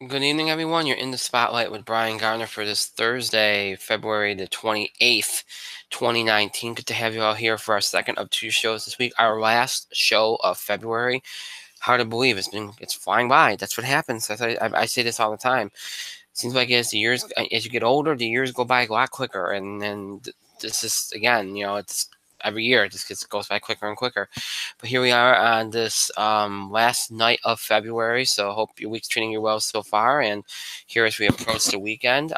Good evening, everyone. You're in the spotlight with Brian Garner for this Thursday, February the 28th, 2019. Good to have you all here for our second of two shows this week. Our last show of February. Hard to believe it's flying by. That's what happens. I say this all the time. Seems like as you get older, the years go by a lot quicker, and this is again, it's every year it just goes by quicker and quicker. But here we are on this last night of February, so hope your week's treating you well so far. And here as we approach the weekend,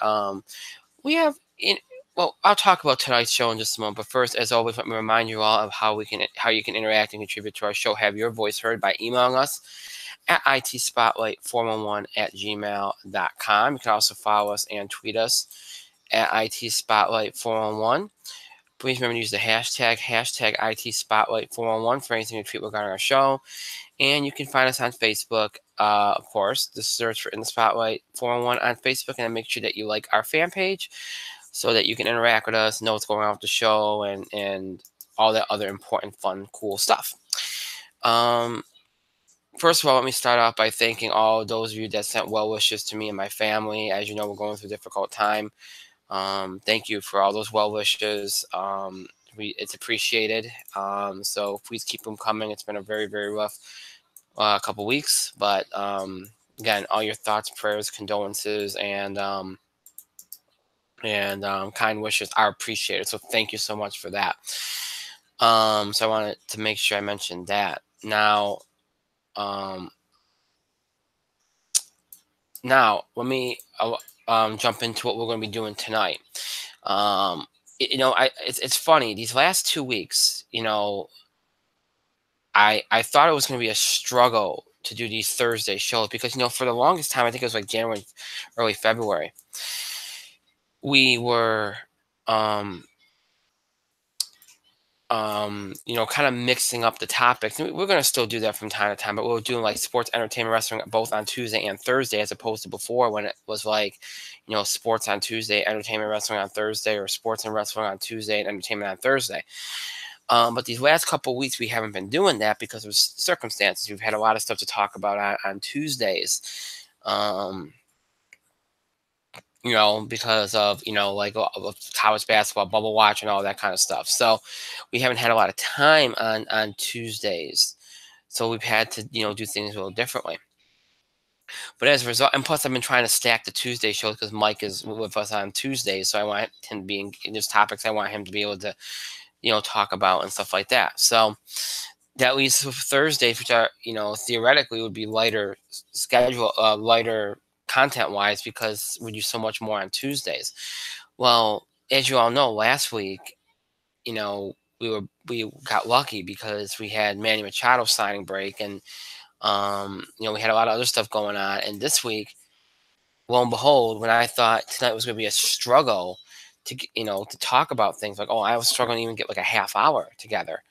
we have in. Well, I'll talk about tonight's show in just a moment. But first, as always, let me remind you all of how you can interact and contribute to our show. Have your voice heard by emailing us at itspotlight411@gmail.com. You can also follow us and tweet us at itspotlight411. Please remember to use the hashtag itspotlight411 for anything to tweet regarding our show. And you can find us on Facebook, of course. Just search for In the Spotlight 411 on Facebook, and then make sure that you like our fan page so that you can interact with us, know what's going on with the show, and all that other important, fun, cool stuff. First of all, let me start off by thanking all those of you that sent well wishes to me and my family. As you know, we're going through a difficult time. Thank you for all those well wishes. It's appreciated. So please keep them coming. It's been a very, very rough couple weeks, but again, all your thoughts, prayers, condolences, and kind wishes are appreciated. So thank you so much for that. So I wanted to make sure I mentioned that. Now let me jump into what we're going to be doing tonight. It's funny. These last 2 weeks, I thought it was going to be a struggle to do these Thursday shows because, for the longest time, I think it was like January, early February, we were, kind of mixing up the topics. And we're going to still do that from time to time, but we were doing like sports, entertainment, wrestling, both on Tuesday and Thursday, as opposed to before when it was like, sports on Tuesday, entertainment, wrestling on Thursday, or sports and wrestling on Tuesday and entertainment on Thursday. But these last couple of weeks, we haven't been doing that because of circumstances. We've had a lot of stuff to talk about on Tuesdays. Because of, like college basketball, bubble watch, and all that kind of stuff. So we haven't had a lot of time on Tuesdays. So we've had to, do things a little differently. But as a result, and plus I've been trying to stack the Tuesday shows because Mike is with us on Tuesdays. So I want him to be in there's topics I want him to be able to, talk about and stuff like that. So that leaves Thursdays, which are, theoretically would be lighter lighter content-wise because we do so much more on Tuesdays. Well, as you all know, last week, we got lucky because we had Manny Machado signing break, and we had a lot of other stuff going on. And this week, lo and behold, when I thought tonight was going to be a struggle to talk about things like, I was struggling to even get like a half hour together.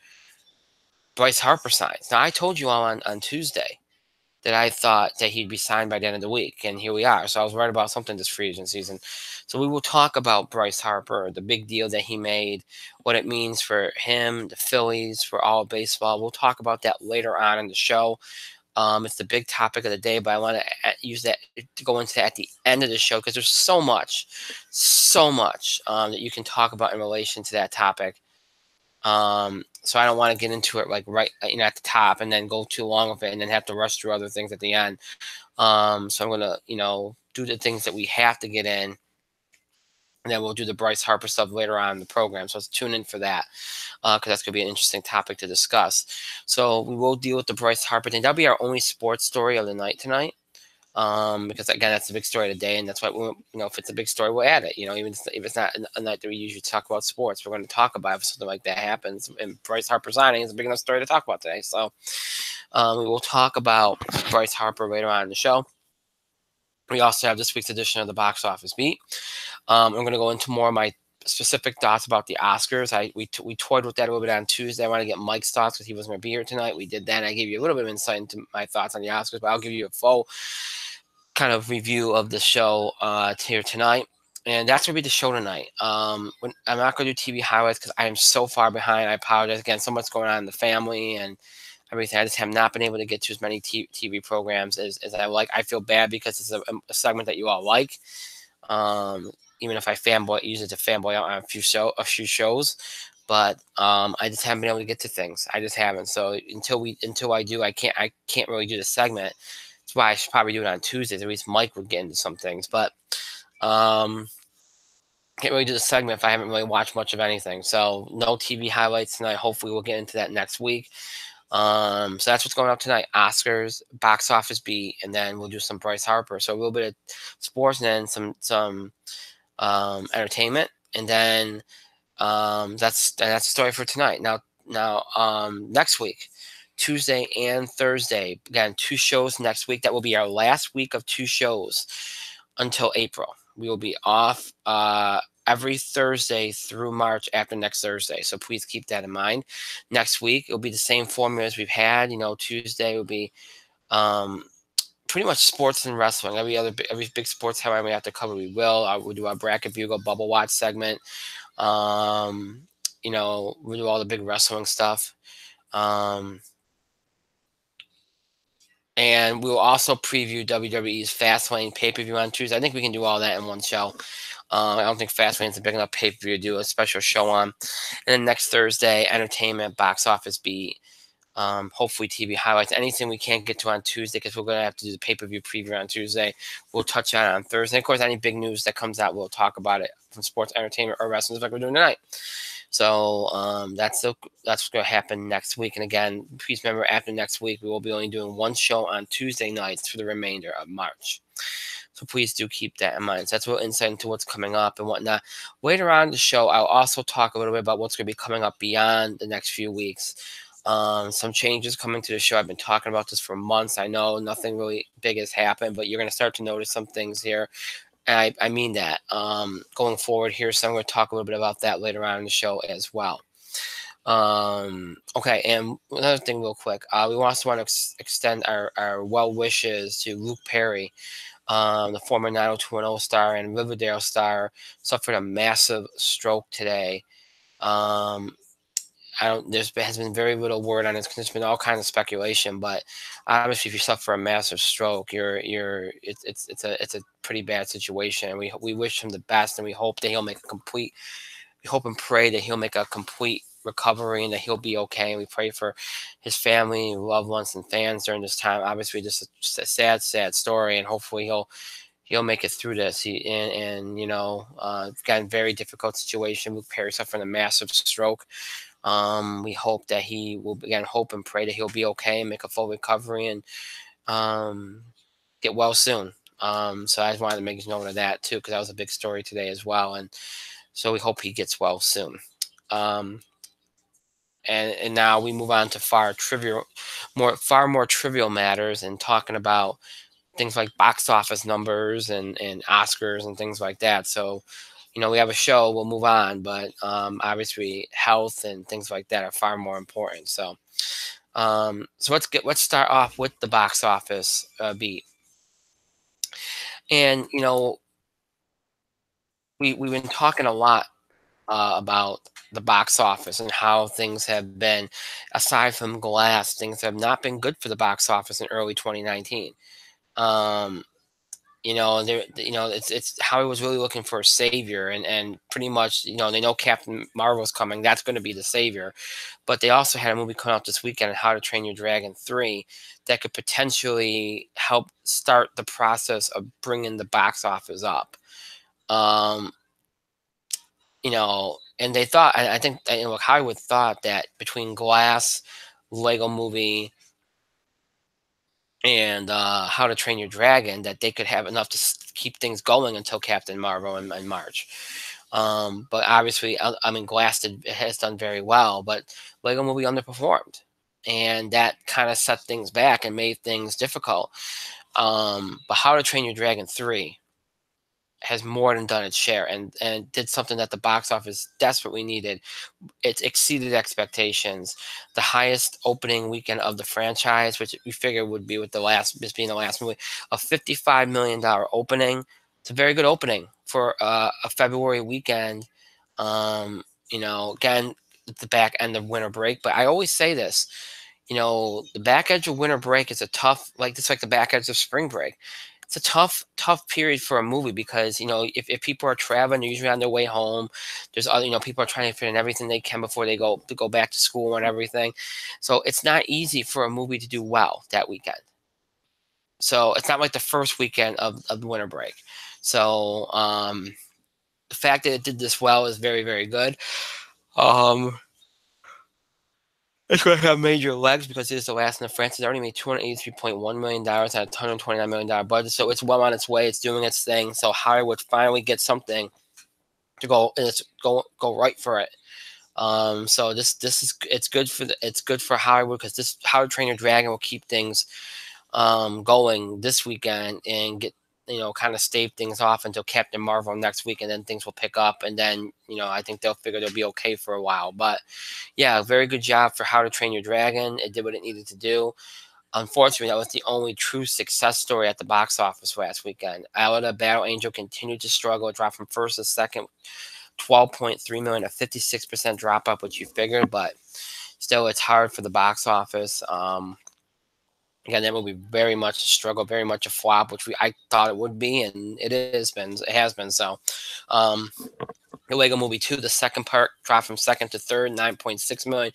Bryce Harper signs. Now, I told you all on Tuesday that I thought that he'd be signed by the end of the week, and here we are. So I was right about something this free agent season. So we will talk about Bryce Harper, the big deal that he made, what it means for him, the Phillies, for all of baseball. We'll talk about that later on in the show. It's the big topic of the day, but I want to use that to go into that at the end of the show because there's so much that you can talk about in relation to that topic. So I don't want to get into it like right at the top and then go too long with it and then have to rush through other things at the end. So I'm gonna do the things that we have to get in, and then we'll do the Bryce Harper stuff later on in the program. So let's tune in for that because that's gonna be an interesting topic to discuss. So we will deal with the Bryce Harper thing. That'll be our only sports story of the night tonight. Because again, that's the big story of the day, and that's why if it's a big story, we'll add it. Even if it's not a night that we usually talk about sports, we're going to talk about if something like that happens. And Bryce Harper signing is a big enough story to talk about today. So we will talk about Bryce Harper later on in the show. We also have this week's edition of the Box Office Beat. I'm going to go into more of my specific thoughts about the Oscars. We toyed with that a little bit on Tuesday. I want to get Mike's thoughts because he wasn't going to be here tonight. We did that. I gave you a little bit of insight into my thoughts on the Oscars, but I'll give you a full kind of review of the show here tonight. And that's going to be the show tonight. I'm not going to do TV highlights because I am so far behind. I apologize. Again, so much going on in the family, and everything. I just have not been able to get to as many TV programs as I like. I feel bad because it's a segment that you all like. Um, Even if I use it to fanboy out on a few shows, but I just haven't been able to get to things. I just haven't. So until I do, I can't really do the segment. That's why I should probably do it on Tuesdays. At least Mike would get into some things, but um, can't really do the segment if I haven't really watched much of anything. So no TV highlights tonight. Hopefully we'll get into that next week. So that's what's going on tonight. Oscars, box office beat, and then we'll do some Bryce Harper. So a little bit of sports and then some entertainment, and then that's the story for tonight. Now next week, Tuesday and Thursday, again 2 shows next week. That will be our last week of 2 shows until April. We will be off every Thursday through March after next Thursday. So please keep that in mind. Next week, it'll be the same formula as we've had. Tuesday will be um, pretty much sports and wrestling. Every big sports headline we have to cover, we will. We'll do our bracket bugle bubble watch segment. We'll do all the big wrestling stuff. And we will also preview WWE's Fastlane pay-per-view on Tuesday. I think we can do all that in one show. I don't think Fastlane's a big enough pay-per-view to do a special show on. And then next Thursday, entertainment, box office beat, hopefully TV highlights, anything we can't get to on Tuesday because we're going to have to do the pay-per-view preview on Tuesday. We'll touch on Thursday. Of course, any big news that comes out, we'll talk about it from sports, entertainment, or wrestling like we're doing tonight. So that's what's going to happen next week. And again, please remember, after next week, we will be only doing one show on Tuesday nights for the remainder of March. So please do keep that in mind. So that's a little insight into what's coming up and whatnot. Later on in the show, I'll also talk a little bit about what's going to be coming up beyond the next few weeks. Some changes coming to the show. I've been talking about this for months. I know nothing really big has happened, but you're going to start to notice some things here. And I mean that. Going forward here, so I'm going to talk a little bit about that later on in the show as well. Okay, and another thing real quick. We also want to extend our well wishes to Luke Perry, the former 90210 star and Riverdale star, suffered a massive stroke today. There has been very little word on it. There's been all kinds of speculation, but obviously, if you suffer a massive stroke, it's a pretty bad situation. We wish him the best, and we hope that he'll make a complete. We hope and pray that he'll make a complete recovery and that he'll be okay. And we pray for his family, loved ones, and fans during this time. Obviously, just a sad, sad story, and hopefully he'll make it through this. Got a very difficult situation. Luke Perry suffering a massive stroke. We hope that he will, again, hope and pray that he'll be okay and make a full recovery and get well soon. So I just wanted to make note of that too, because that was a big story today as well. And so we hope he gets well soon. And now we move on to far more trivial matters and talking about things like box office numbers and Oscars and things like that. So, we have a show, we'll move on, but obviously health and things like that are far more important. So, let's start off with the box office beat. And we've been talking a lot about the box office and how things have been, aside from Glass, things have not been good for the box office in early 2019. It's Hollywood was really looking for a savior, and pretty much, they know Captain Marvel's coming. That's going to be the savior, but they also had a movie coming out this weekend, How to Train Your Dragon 3, that could potentially help start the process of bringing the box office up. And they thought, I think, Hollywood thought that between Glass, Lego Movie, and How to Train Your Dragon, that they could have enough to keep things going until Captain Marvel in March. But obviously, Glass has done very well, but Lego Movie underperformed, and that kind of set things back and made things difficult. But How to Train Your Dragon 3 has more than done its share and did something that the box office desperately needed. It exceeded expectations. The highest opening weekend of the franchise, which we figured would be with this being the last movie, a $55 million opening. It's a very good opening for a February weekend. Again, at the back end of winter break. But I always say this, The back edge of winter break is a tough, like it's like the back edge of spring break. It's a tough period for a movie because if people are traveling, they're usually on their way home. There's other people are trying to fit in everything they can before they go back to school and everything. So it's not easy for a movie to do well that weekend. So it's not like the first weekend of the winter break. So the fact that it did this well is very, very good. Um, it's going to have major legs because it is the last in the franchise. It already made $283.1 million out of $129 million budget, so it's well on its way. It's doing its thing. So Hollywood finally gets something to go, and it's go right for it. So this is it's good for Hollywood because this How to Train Your Dragon will keep things going this weekend and get kind of stave things off until Captain Marvel next week, and then things will pick up, and then I think they'll figure they'll be okay for a while. But yeah, very good job for How to Train Your Dragon. It did what it needed to do. Unfortunately, that was the only true success story at the box office last weekend. Alita Battle Angel continued to struggle. It dropped from first to second, 12.3 million, a 56% drop up, which you figured, but still, it's hard for the box office. Again, that movie very much a struggle, very much a flop, which I thought it would be, and it has been. It has been so. Um, the Lego Movie 2, the second part, dropped from second to third, 9.6 million,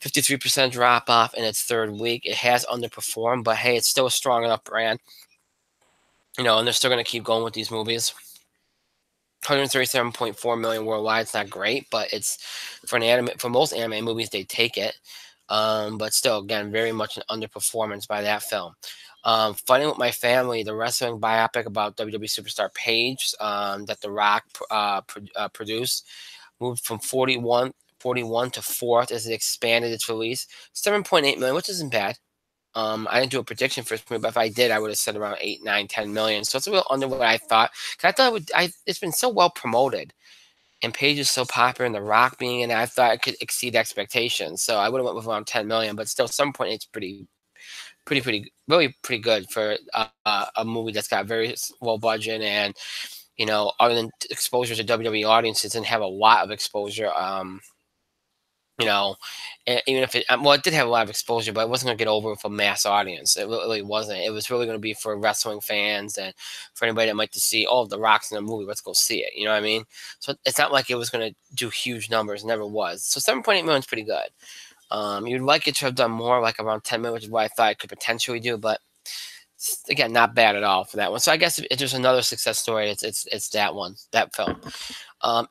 53% drop off in its third week. It has underperformed, but hey, it's still a strong enough brand, and they're still going to keep going with these movies. 137.4 million worldwide. It's not great, but it's for most anime movies, they take it. But still, again, very much an underperformance by that film. Fighting with My Family, the wrestling biopic about WWE superstar Paige that The Rock produced, moved from 41 to fourth as it expanded its release. 7.8 million, which isn't bad. I didn't do a prediction for this movie, but if I did, I would have said around 8, 9, 10 million. So it's a little under what I thought. 'Cause I thought it's been so well promoted, and Paige is so popular, and The Rock being in it, I thought it could exceed expectations. So I would have went with around 10 million, but still, 7.8 it's really pretty good for a movie that's got very low budget and other than exposure to WWE audiences, and have a lot of exposure. You know, even if it did have a lot of exposure, but it wasn't going to get over with a mass audience. It really wasn't. It was really going to be for wrestling fans and for anybody that might to see, oh, The Rock's in a movie, let's go see it. You know what I mean? So it's not like it was going to do huge numbers. It never was. So 7.8 million is pretty good. You'd like it to have done more, like around 10 million, which is what I thought it could potentially do, but again, not bad at all for that one. So I guess if there's another success story, it's that one, that film.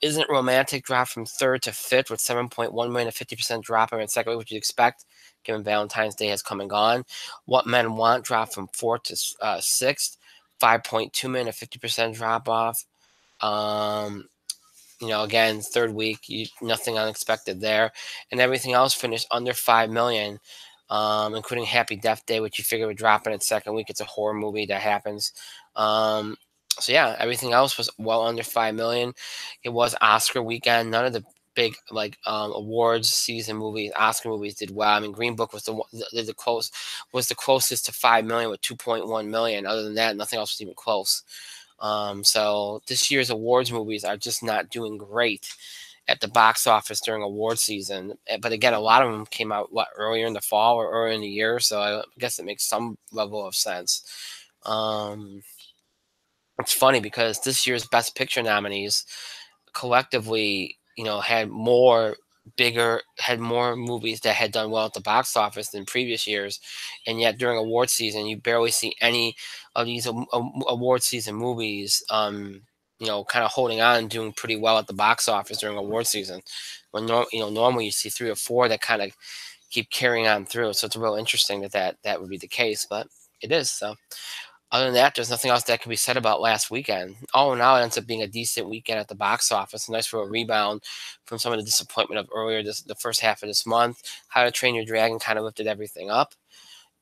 Isn't Romantic dropped from third to fifth with 7.1 million, a 50% drop in second week, which you'd expect given Valentine's Day has come and gone. What Men Want dropped from fourth to sixth, 5.2 million, a 50% drop off. Again, third week, nothing unexpected there, and everything else finished under 5 million, including Happy Death Day, which you figure would drop in its second week. It's a horror movie that happens. So yeah, everything else was well under 5 million. It was Oscar weekend. None of the big awards season movies, Oscar movies, did well. I mean, Green Book was the closest to 5 million with 2.1 million. Other than that, nothing else was even close. So this year's awards movies are just not doing great at the box office during award season. But again, a lot of them came out earlier in the fall or earlier in the year, so I guess it makes some level of sense. It's funny because this year's Best Picture nominees collectively, had more movies that had done well at the box office than previous years, and yet during award season, you barely see any of these award season movies, kind of holding on and doing pretty well at the box office during award season. When normally you see 3 or 4 that kind of keep carrying on through. So it's real interesting that would be the case, but it is so. Other than that, there's nothing else that can be said about last weekend. All in all, it ends up being a decent weekend at the box office. Nice for a rebound from some of the disappointment of the first half of this month. How to Train Your Dragon kind of lifted everything up.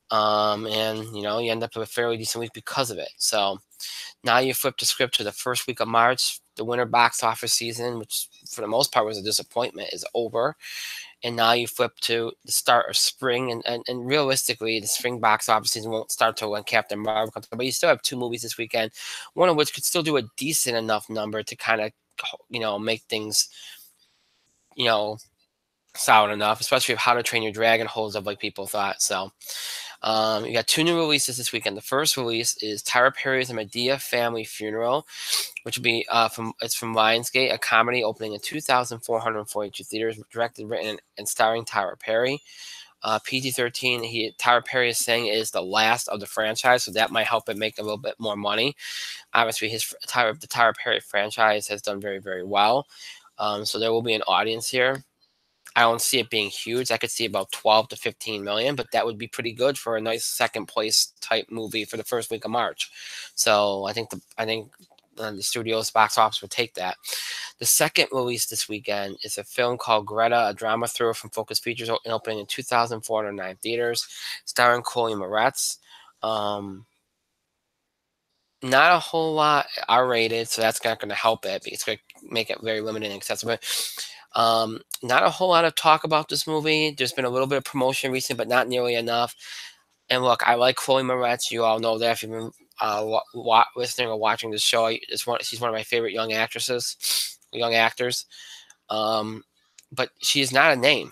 And you end up with a fairly decent week because of it. So now you flip the script to the first week of March. The winter box office season, which for the most part was a disappointment, is over. And now you flip to the start of spring, and realistically, the spring box office season won't start till when Captain Marvel comes out. But you still have 2 movies this weekend, one of which could still do a decent enough number to kind of, make things, solid enough, especially if How to Train Your Dragon holds up like people thought. So you got two new releases this weekend. The first release is Tyra Perry's Medea Family Funeral, which will be from Lionsgate, a comedy opening in 2,442 theaters, directed, written, and starring Tyra Perry. PG-13. Tyra Perry is saying it is the last of the franchise, so that might help it make a little bit more money. Obviously, the Tyra Perry franchise has done very, very well, so there will be an audience here. I don't see it being huge. I could see about 12 to 15 million, but that would be pretty good for a nice second place type movie for the first week of March. So I think the studio's box office would take that. The second release this weekend is a film called Greta, a drama thriller from Focus Features, opening in 2,409 theaters, starring Chloe Moretz. Um, Not a whole lot R-rated, so that's not going to help it. It's going to make it very limited and accessible. Not a whole lot of talk about this movie. There's been a little bit of promotion recently, but not nearly enough. And look, I like Chloe Moretz. You all know that if you've been listening or watching the show. She's one of my favorite young actresses, young actors. Um, but she is not a name.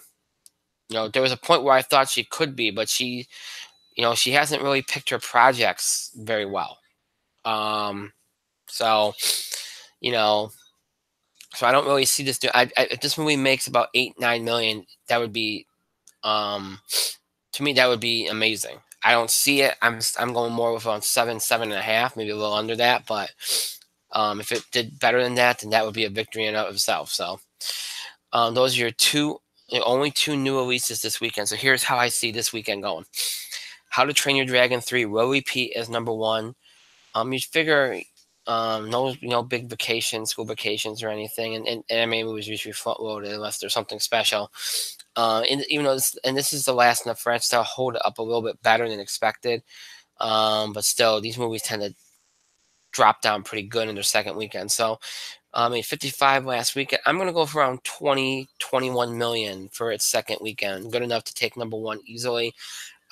There was a point where I thought she could be, but she hasn't really picked her projects very well. So, you know, so I don't really see this. If this movie makes about 8-9 million, that would be, to me, that would be amazing. I don't see it. I'm going more with around 7.5, maybe a little under that. But if it did better than that, then that would be a victory in and of itself. So those are only two new releases this weekend. So here's how I see this weekend going. How to Train Your Dragon 3 will repeat as number one. You figure no big vacations, school vacations or anything, and anime movies usually front loaded unless there's something special. And even though this is the last in the franchise, they'll hold it up a little bit better than expected. But still, these movies tend to drop down pretty good in their second weekend. So, 55 last weekend. I'm going to go for around 20-21 million for its second weekend. Good enough to take number one easily.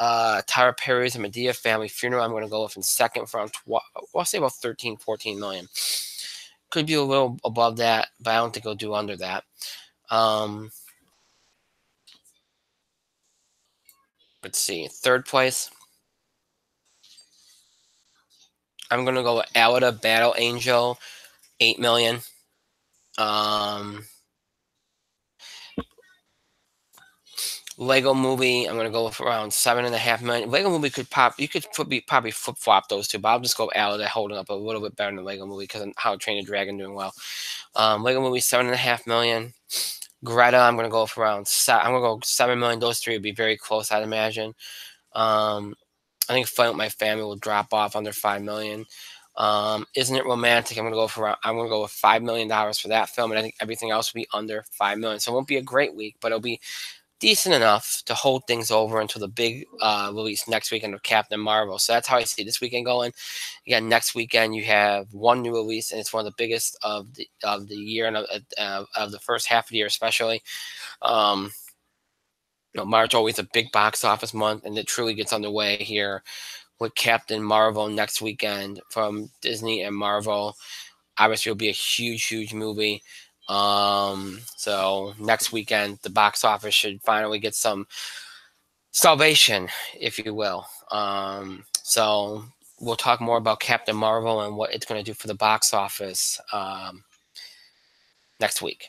Tyra Perry's Medea Family Funeral, I'm going to go with in second for around, I'll say about 13-14 million. Could be a little above that, but I don't think it'll do under that. Let's see. Third place, I'm going to go with Alita Battle Angel, 8 million. Lego Movie, I'm going to go with around 7.5 million. Lego Movie you could probably flip flop those two, but I'll just go with Alita holding up a little bit better than Lego Movie because of How to Train a Dragon doing well. Lego Movie, 7.5 million. Greta, I'm going to go for around. I'm going to go 7 million. Those three would be very close, I'd imagine. I think Fun with My Family will drop off under 5 million. Isn't It Romantic? I'm going to go with $5 million for that film, and I think everything else will be under 5 million. So it won't be a great week, but it'll be decent enough to hold things over until the big release next weekend of Captain Marvel. So that's how I see this weekend going. Again, next weekend you have one new release, and it's one of the biggest of the year and of the first half of the year, especially. March always a big box office month, and it truly gets underway here with Captain Marvel next weekend from Disney and Marvel. Obviously, it'll be a huge, huge movie. So next weekend, the box office should finally get some salvation, if you will. So we'll talk more about Captain Marvel and what it's going to do for the box office next week.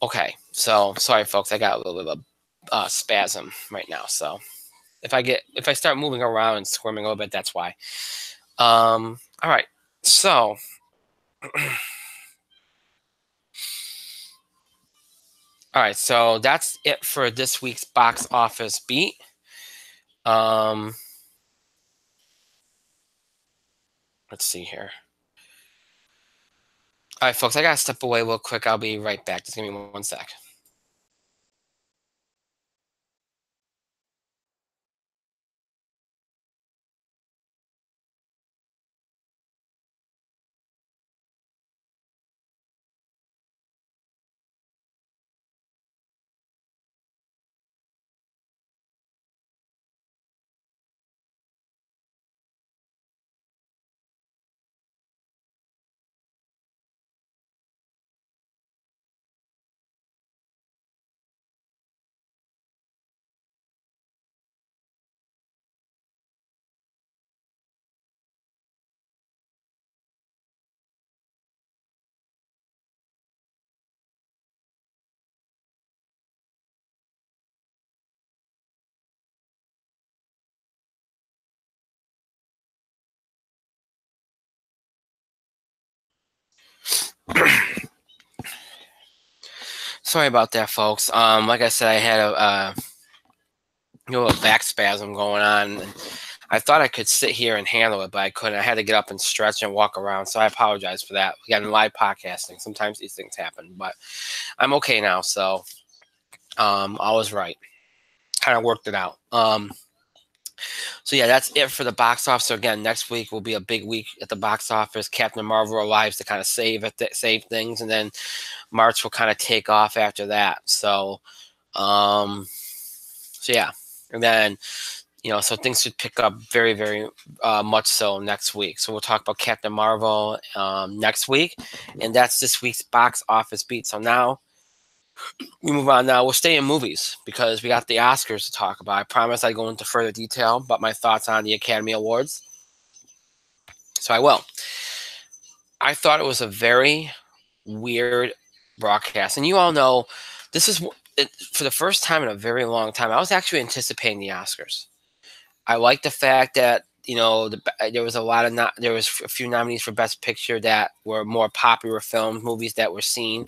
Okay, so sorry, folks, I got a little bit of a spasm right now. So if I start moving around and squirming a little bit, that's why. All right, so. All right, so that's it for this week's box office beat. Let's see here. All right, folks, I gotta step away real quick. I'll be right back. Just give me 1 sec. Sorry about that, folks. Like I said, I had a back spasm going on. And I thought I could sit here and handle it, but I couldn't. I had to get up and stretch and walk around. So I apologize for that. We got in live podcasting. Sometimes these things happen, but I'm okay now. So I was right. Kind of worked it out. So yeah, that's it for the box office. So again, next week will be a big week at the box office. Captain Marvel arrives to kind of save things, and then March will kind of take off after that. So yeah, and then so things should pick up very, very much so next week. So we'll talk about Captain Marvel next week, and that's this week's box office beat. So now we move on. Now we'll stay in movies because we got the Oscars to talk about. I promise I go into further detail about my thoughts on the Academy Awards. So I will. I thought it was a very weird broadcast, and you all know this is for the first time in a very long time. I was actually anticipating the Oscars. I like the fact that there was there was a few nominees for Best Picture that were more popular films, movies that were seen.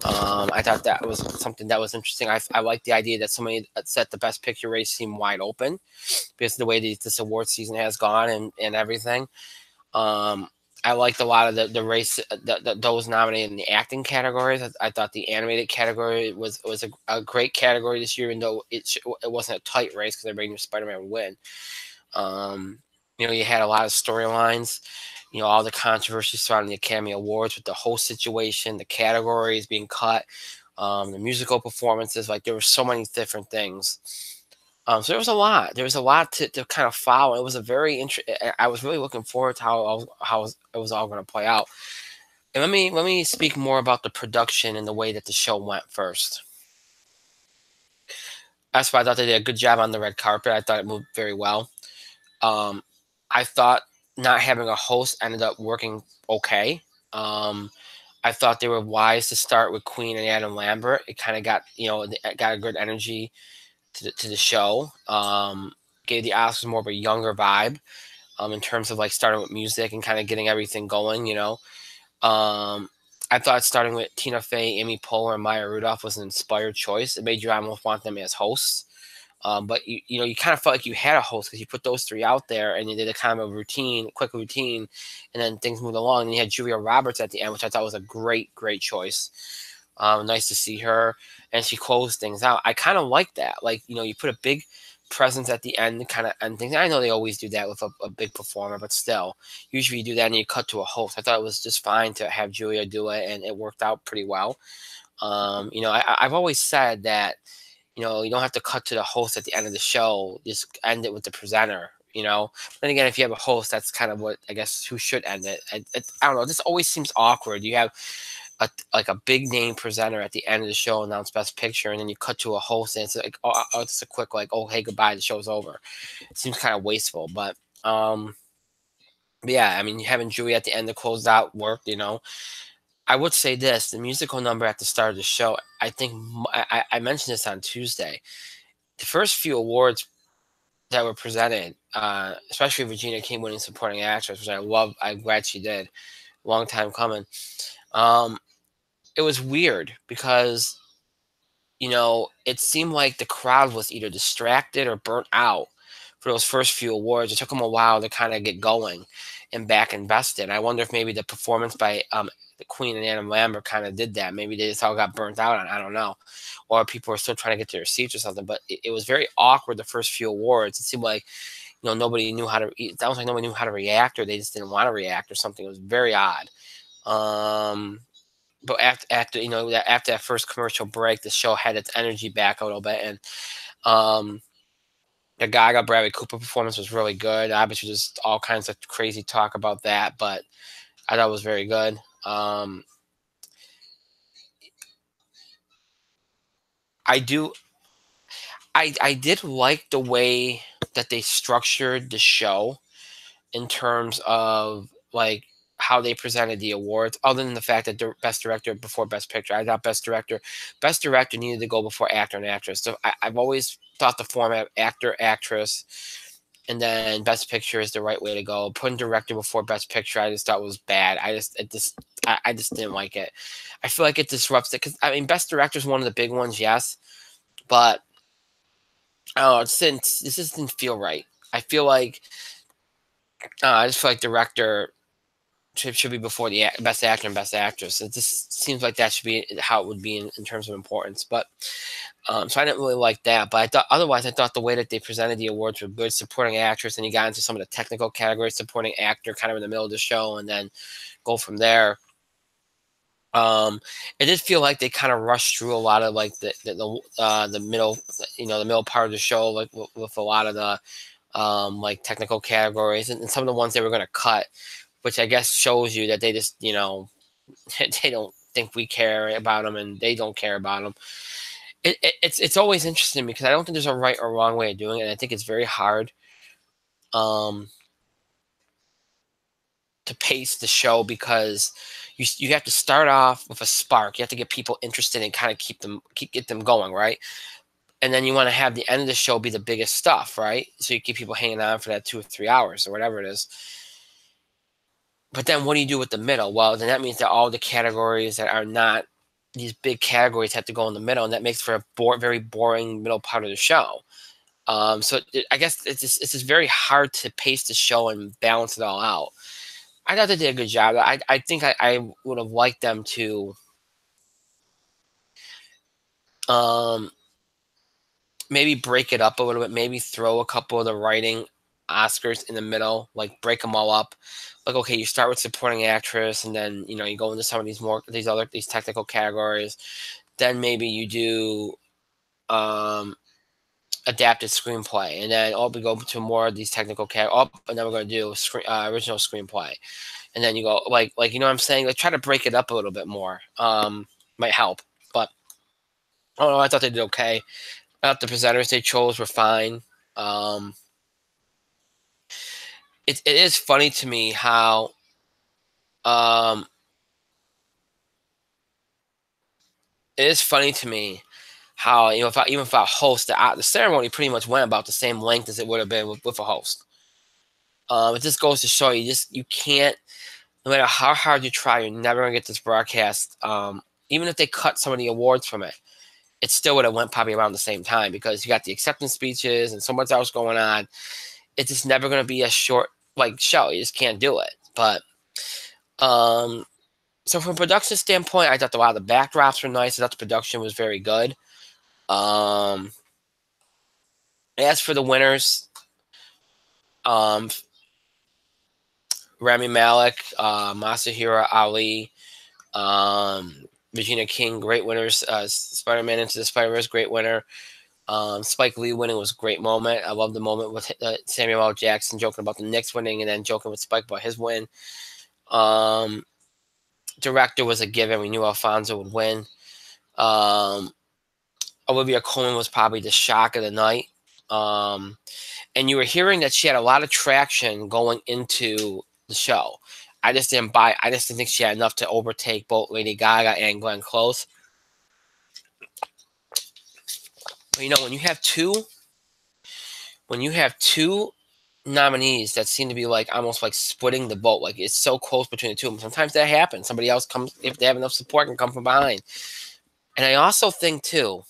I thought that was something that was interesting. I like the idea that somebody set the Best Picture race seemed wide open because of the way this award season has gone and everything. I liked a lot of the race, those nominated in the acting categories. I thought the animated category was a great category this year, even though it wasn't a tight race because everybody knew Spider-Man would win. You had a lot of storylines, all the controversy surrounding the Academy Awards with the host situation, the categories being cut, the musical performances. Like there were so many different things. So there was a lot. There was a lot to kind of follow. It was a very I was really looking forward to how it was all going to play out. And let me speak more about the production and the way that the show went first. That's why I thought they did a good job on the red carpet. I thought it moved very well. I thought not having a host ended up working okay. I thought they were wise to start with Queen and Adam Lambert. It kind of got it got a good energy to the show. Gave the Oscars more of a younger vibe in terms of like starting with music and kind of getting everything going. I thought starting with Tina Fey, Amy Poehler, and Maya Rudolph was an inspired choice. It made you almost want them as hosts. But you kind of felt like you had a host because you put those three out there and you did a kind of a quick routine, and then things moved along. And you had Julia Roberts at the end, which I thought was a great choice. Nice to see her, and she closed things out. I kind of like that. Like you put a big presence at the end, kind of end things. I know they always do that with a big performer, but still, usually you do that and you cut to a host. I thought it was just fine to have Julia do it, and it worked out pretty well. I've always said that. You don't have to cut to the host at the end of the show. Just end it with the presenter. But then again, if you have a host, that's kind of what I guess who should end it. I don't know. This always seems awkward. You have a big name presenter at the end of the show announce Best Picture, and then you cut to a host, and it's like it's a quick oh hey goodbye, the show's over. It seems kind of wasteful, but yeah, I mean having Julie at the end to close out worked. I would say this: the musical number at the start of the show. I think I mentioned this on Tuesday. The first few awards that were presented, especially Regina King winning supporting actress, which I love. I'm glad she did. Long time coming. It was weird because it seemed like the crowd was either distracted or burnt out for those first few awards. It took them a while to kind of get going and back invested. I wonder if maybe the performance by the Queen and Adam Lambert kind of did that. Maybe they just all got burnt out on. I don't know, or people were still trying to get to their seats or something. But it was very awkward the first few awards. It seemed like nobody knew how to. It sounds like nobody knew how to react, or they just didn't want to react, or something. It was very odd. But after after that first commercial break, the show had its energy back a little bit, and the Gaga Bradley Cooper performance was really good. Obviously, just all kinds of crazy talk about that, but I thought it was very good. I do. I did like the way that they structured the show in terms of like how they presented the awards, other than the fact that the best director before best picture. I thought best director needed to go before actor and actress. So I've always thought the format of actor, actress, and then Best Picture is the right way to go. Putting director before Best Picture, I just thought was bad. I just didn't like it. I feel like it disrupts it because I mean, Best Director is one of the big ones, yes, but I don't know. This just didn't feel right. I feel like I just feel like director should be before the Best Actor and Best Actress. It just seems like that should be how it would be in terms of importance. But so I didn't really like that. But I thought the way that they presented the awards were good. Supporting actress, and you got into some of the technical categories. Supporting actor, kind of in the middle of the show, and then go from there. It did feel like they kind of rushed through a lot of like the middle, the middle part of the show, like with a lot of the like technical categories and some of the ones they were going to cut, which I guess shows you that they just, they don't think we care about them and they don't care about them. It's always interesting because I don't think there's a right or wrong way of doing it. And I think it's very hard um, to pace the show because you have to start off with a spark. You have to get people interested and kind of get them going, right? And then you want to have the end of the show be the biggest stuff, right? So you keep people hanging on for that 2 or 3 hours or whatever it is. But then what do you do with the middle? Well, then that means that all the categories that are not these big categories have to go in the middle, and that makes for a very boring middle part of the show. I guess it's just very hard to pace the show and balance it all out. I thought they did a good job. I think I would have liked them to um, maybe break it up a little bit, maybe throw a couple of the writing Oscars in the middle, like break them all up. Like, okay, you start with supporting actress, and then you go into some of these technical categories. Then maybe you do adapted screenplay, and then we go to more of these technical and then we're going to do original screenplay, and then you go like you know what I'm saying, like try to break it up a little bit more. Might help, but I don't know. I thought they did okay. I thought the presenters they chose were fine. Um, it is funny to me how um, it is funny to me how even if I host the ceremony pretty much went about the same length as it would have been with a host. It just goes to show you can't, no matter how hard you try, you're never gonna get this broadcast. Even if they cut some of the awards from it, it still would have went probably around the same time because you got the acceptance speeches and so much else going on. It's just never gonna be a short show. You just can't do it. But so from a production standpoint, I thought a lot of the backdrops were nice. I thought the production was very good. As for the winners, Rami Malek, Masahiro Ali, Regina King, great winners. Spider-Man Into the Spider-Verse, great winner. Spike Lee winning was a great moment. I love the moment with Samuel L. Jackson joking about the Knicks winning and then joking with Spike about his win. Director was a given. We knew Alfonso would win. Olivia Colman was probably the shock of the night. And you were hearing that she had a lot of traction going into the show. I just didn't think she had enough to overtake both Lady Gaga and Glenn Close. But when you have two nominees that seem to be almost splitting the vote, like it's so close between the two of them. Sometimes that happens. Somebody else comes, if they have enough support, can come from behind. And I also think too,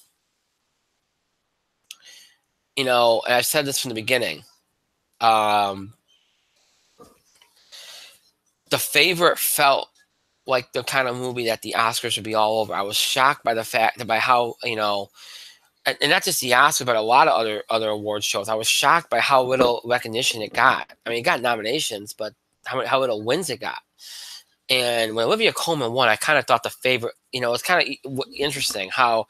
and I've said this from the beginning, The Favorite felt like the kind of movie that the Oscars would be all over. I was shocked by the fact that by how, and not just the Oscars, but a lot of other award shows. I was shocked by how little recognition it got. I mean, it got nominations, but how little wins it got. And when Olivia Colman won, I kind of thought The Favorite, it's kind of interesting how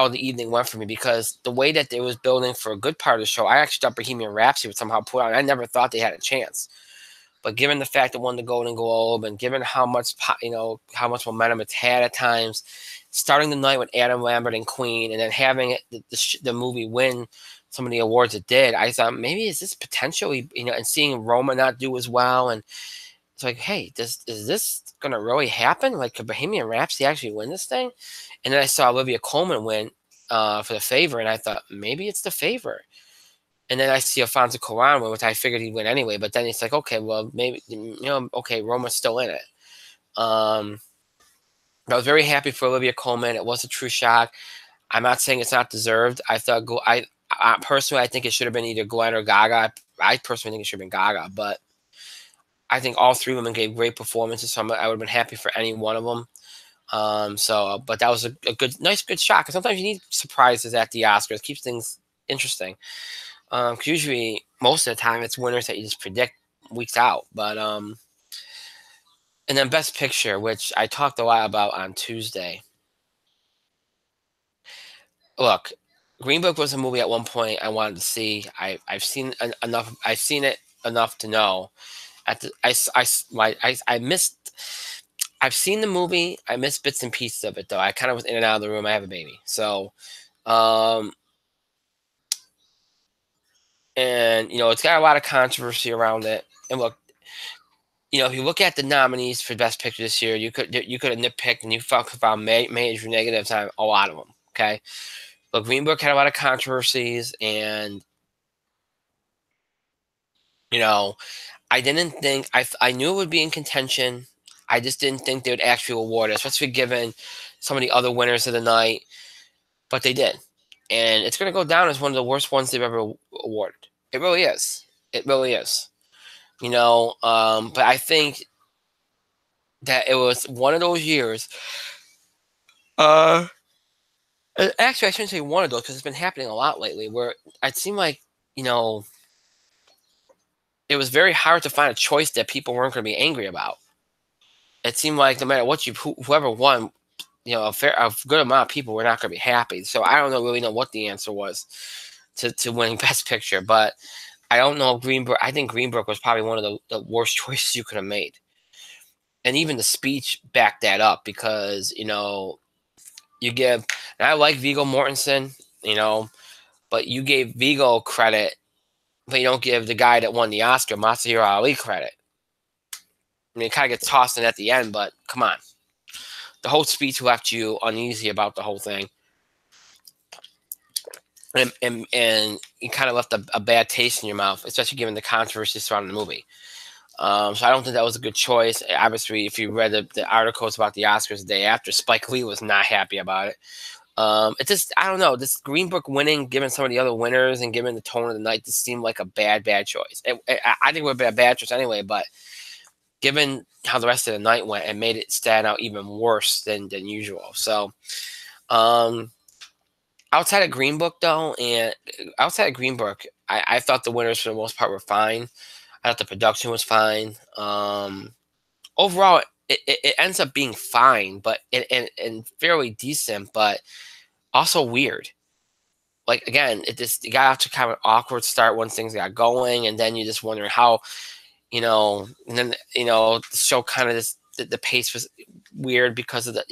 the evening went for me, because the way that it was building for a good part of the show, I actually thought Bohemian Rhapsody would somehow pull out. I never thought they had a chance. But given the fact it won the Golden Globe, and given how much momentum it's had at times, starting the night with Adam Lambert and Queen, and then having the movie win some of the awards it did, I thought maybe is this potentially, and seeing Roma not do as well, and it's like, hey, is this gonna really happen? Like, could Bohemian Rhapsody actually win this thing? And then I saw Olivia Colman win for The Favorite, and I thought maybe it's The Favorite. And then I see Alfonso Cuarón win, which I figured he'd win anyway. But then it's like, okay, well, maybe, okay, Roma's still in it. I was very happy for Olivia Colman. It was a true shock. I'm not saying it's not deserved. I personally, I think it should have been either Glenn or Gaga. I personally think it should have been Gaga, but I think all three women gave great performances. So I would have been happy for any one of them. But that was a good shot. Because sometimes you need surprises at the Oscars. It keeps things interesting. Because usually, most of the time, it's winners that you just predict weeks out. And then Best Picture, which I talked a lot about on Tuesday. Look, Green Book was a movie at one point I wanted to see. I've seen enough. I've seen it enough to know. I missed. I've seen the movie. I missed bits and pieces of it though. I kind of was in and out of the room. I have a baby, so and it's got a lot of controversy around it. And look, if you look at the nominees for Best Picture this year, you could have nitpicked and you found major negatives on a lot of them. Okay, but Green Book had a lot of controversies, and I didn't think I knew it would be in contention. I just didn't think they would actually award it, especially given some of the other winners of the night. But they did, and it's going to go down as one of the worst ones they've ever awarded. It really is. It really is. But I think that it was one of those years. Actually, I shouldn't say one of those because it's been happening a lot lately. Where it seemed like it was very hard to find a choice that people weren't going to be angry about. It seemed like no matter what whoever won, a good amount of people were not going to be happy. So I don't really know what the answer was to winning Best Picture, but I don't know Greenberg. I think Greenberg was probably one of the worst choices you could have made, and even the speech backed that up because you give. And I like Viggo Mortensen, but you gave Viggo credit, but you don't give the guy that won the Oscar, Masahiro Ali, credit. I mean, it kind of gets tossed in at the end, but come on. The whole speech left you uneasy about the whole thing. And you kind of left a bad taste in your mouth, especially given the controversy surrounding the movie. So I don't think that was a good choice. Obviously, if you read the articles about the Oscars the day after, Spike Lee was not happy about it. It just, I don't know, this Green Book winning, given some of the other winners and given the tone of the night, just seemed like a bad choice. I think it would have been a bad choice anyway, but given how the rest of the night went, it made it stand out even worse than usual. So, outside of Green Book, though, I thought the winners for the most part were fine. I thought the production was fine. Overall, it ends up being fine, but and fairly decent, but also weird. Like again, it got off to kind of an awkward start once things got going, and then you just wondering how, and then the show kind of just the pace was weird because of the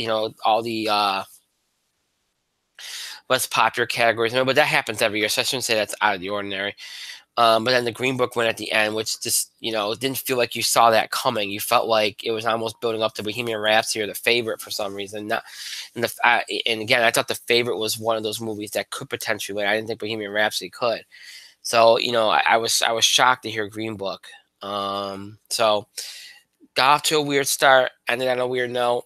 all the less popular categories. But that happens every year, so I shouldn't say that's out of the ordinary. But then the Green Book went at the end, which just didn't feel like you saw that coming. You felt like it was almost building up to Bohemian Rhapsody or The Favorite for some reason. And again, I thought The Favorite was one of those movies that could potentially win. I didn't think Bohemian Rhapsody could. So I was shocked to hear Green Book. So got off to a weird start, ended on a weird note.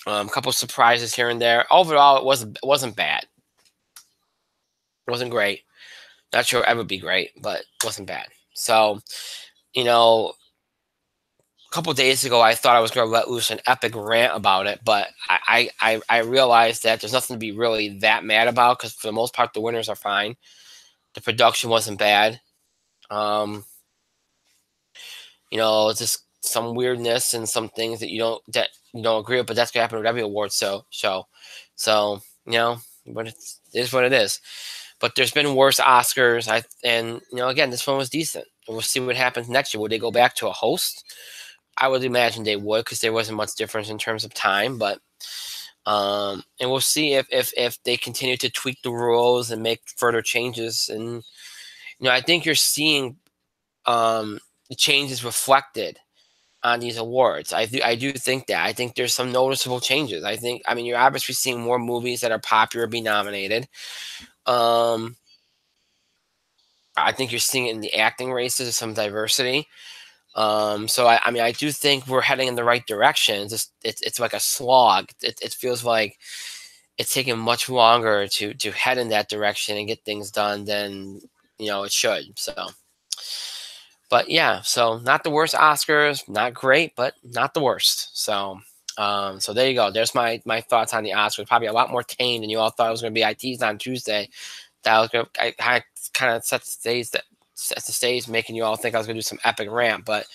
A couple surprises here and there. Overall, it wasn't bad. It wasn't great. Not sure it would ever be great, but it wasn't bad. So, a couple days ago, I thought I was going to let loose an epic rant about it, but I realized that there's nothing to be really that mad about because for the most part, the winners are fine. The production wasn't bad. It's just some weirdness and some things that you don't agree with, but that's gonna happen with every award show. So but it is what it is. But there's been worse Oscars. Again, this one was decent. And we'll see what happens next year. Would they go back to a host? I would imagine they would because there wasn't much difference in terms of time. But and we'll see if they continue to tweak the rules and make further changes. And I think you're seeing the changes reflected on these awards. I do think that. I think there's some noticeable changes. You're obviously seeing more movies that are popular be nominated. I think you're seeing it in the acting races, some diversity. So I mean, I do think we're heading in the right direction. It's like a slog. It feels like it's taking much longer to head in that direction and get things done than it should. So, but yeah, so not the worst Oscars, not great, but not the worst. So there you go. There's my thoughts on the Oscars. Probably a lot more tame than you all thought it was going to be. I teased on Tuesday that I was going. I kind of set the stage, making you all think I was going to do some epic rant, but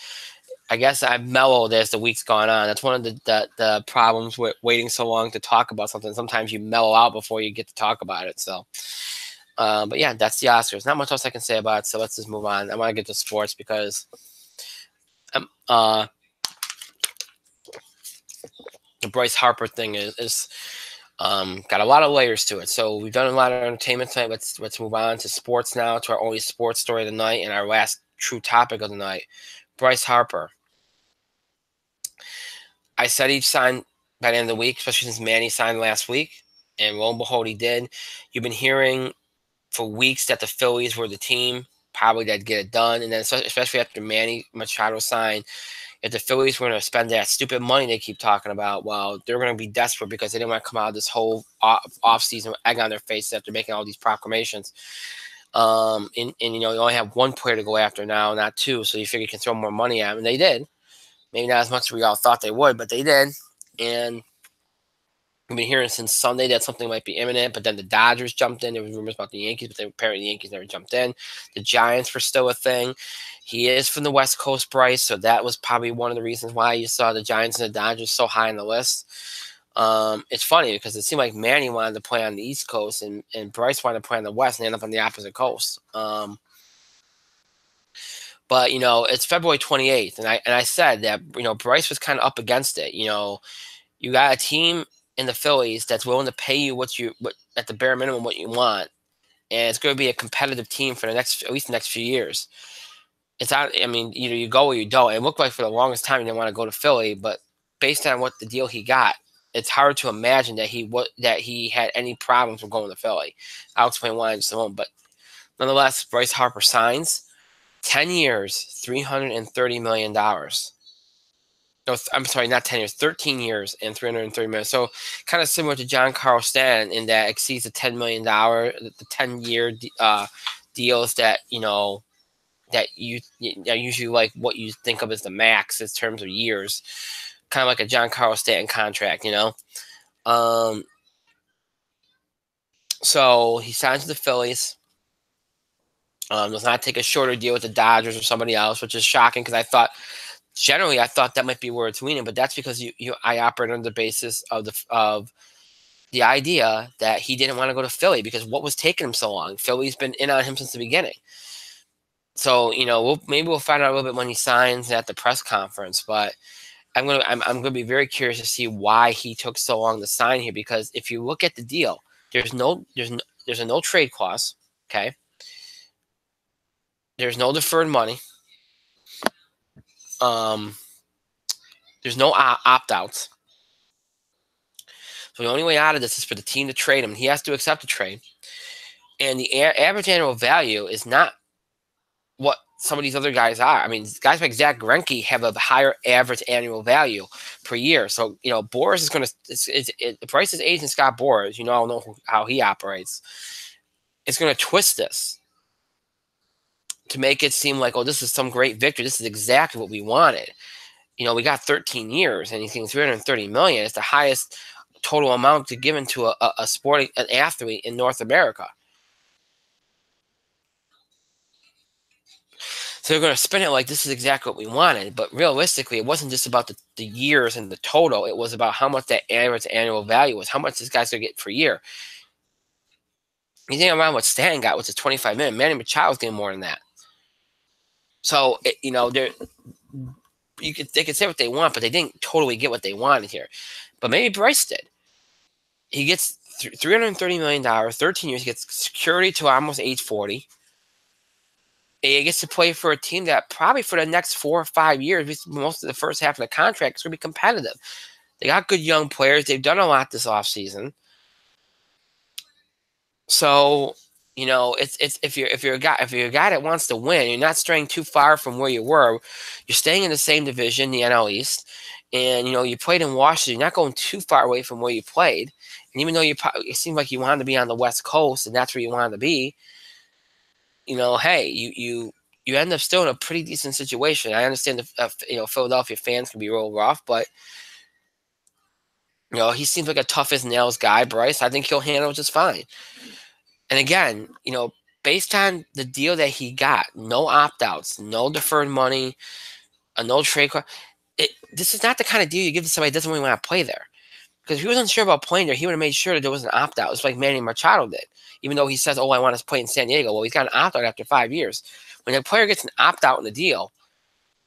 I guess I've mellowed as the week's gone on. That's one of the problems with waiting so long to talk about something. Sometimes you mellow out before you get to talk about it. So, but yeah, that's the Oscars. Not much else I can say about it. So let's just move on. I want to get to sports because the Bryce Harper thing is got a lot of layers to it. So we've done a lot of entertainment tonight. Let's move on to sports now, to our only sports story of the night and our last true topic of the night. Bryce Harper. I said he'd sign by the end of the week, especially since Manny signed last week. And lo and behold, he did. You've been hearing for weeks that the Phillies were the team, probably that'd get it done. And then especially after Manny Machado signed, if the Phillies were going to spend that stupid money they keep talking about, well, they're going to be desperate because they didn't want to come out of this whole offseason with egg on their face after making all these proclamations. And you only have one player to go after now, not two. So you figure you can throw more money at them. And they did. Maybe not as much as we all thought they would, but they did. And we've been hearing since Sunday that something might be imminent, but then the Dodgers jumped in. There was rumors about the Yankees, but apparently the Yankees never jumped in. The Giants were still a thing. He is from the West Coast, Bryce, so that was probably one of the reasons why you saw the Giants and the Dodgers so high on the list. It's funny because it seemed like Manny wanted to play on the East Coast and Bryce wanted to play on the West and end up on the opposite coast. But it's February 28th, and I said that Bryce was kind of up against it. You got a team in the Phillies that's willing to pay you what at the bare minimum what you want, and it's going to be a competitive team for at least the next few years. It's out. I mean, either you go or you don't. It looked like for the longest time he didn't want to go to Philly, but based on what the deal he got, it's hard to imagine that he had any problems with going to Philly. I'll explain why in just a moment, but nonetheless, Bryce Harper signs. 10 years, $330 million. No, I'm sorry, not 10 years, 13 years and $330 million. So kind of similar to Giancarlo Stanton in that exceeds the $10 million, the 10-year deals that, that you usually like what you think of as the max in terms of years. Kind of like a Giancarlo Stanton contract, So he signs with the Phillies. Does not take a shorter deal with the Dodgers or somebody else, which is shocking because I thought that might be where it's leaning, but that's because I operate on the basis of the idea that he didn't want to go to Philly because what was taking him so long? Philly's been in on him since the beginning. So maybe we'll find out a little bit when he signs at the press conference, but I'm gonna be very curious to see why he took so long to sign here because if you look at the deal, there's a no trade clause, okay. There's no deferred money. There's no opt-outs. So the only way out of this is for the team to trade him. He has to accept the trade. And the average annual value is not what some of these other guys are. I mean, guys like Zach Greinke have a higher average annual value per year. So, Boras is going to – Bryce's agent, Scott Boras, all know how he operates. It's going to twist this to make it seem like, oh, this is some great victory. This is exactly what we wanted. We got 13 years and he's getting $330 million. It's the highest total amount to given to an athlete in North America. So they're going to spin it like this is exactly what we wanted. But realistically, it wasn't just about the years and the total. It was about how much that average annual value was, how much this guy's going to get per year. You think around what Stanton got, which is $25 million. Manny Machado's getting more than that. So, they could say what they want, but they didn't totally get what they wanted here. But maybe Bryce did. He gets $330 million, 13 years. He gets security to almost age 40. He gets to play for a team that probably for the next 4 or 5 years, most of the first half of the contract, is going to be competitive. They got good young players. They've done a lot this offseason. So It's if you're a guy that wants to win, you're not straying too far from where you were. You're staying in the same division, the NL East, and you played in Washington. You're not going too far away from where you played. And even though it seemed like you wanted to be on the West Coast, and that's where you wanted to be, hey, you end up still in a pretty decent situation. I understand Philadelphia fans can be real rough, but he seems like a tough as nails guy, Bryce. I think he'll handle it just fine. And again, based on the deal that he got, no opt outs, no deferred money, no trade. This is not the kind of deal you give to somebody that doesn't really want to play there. Because if he was unsure about playing there, he would have made sure that there was an opt out. It's like Manny Machado did. Even though he says, "Oh, I want to play in San Diego." Well, he's got an opt out after 5 years. When a player gets an opt out in the deal,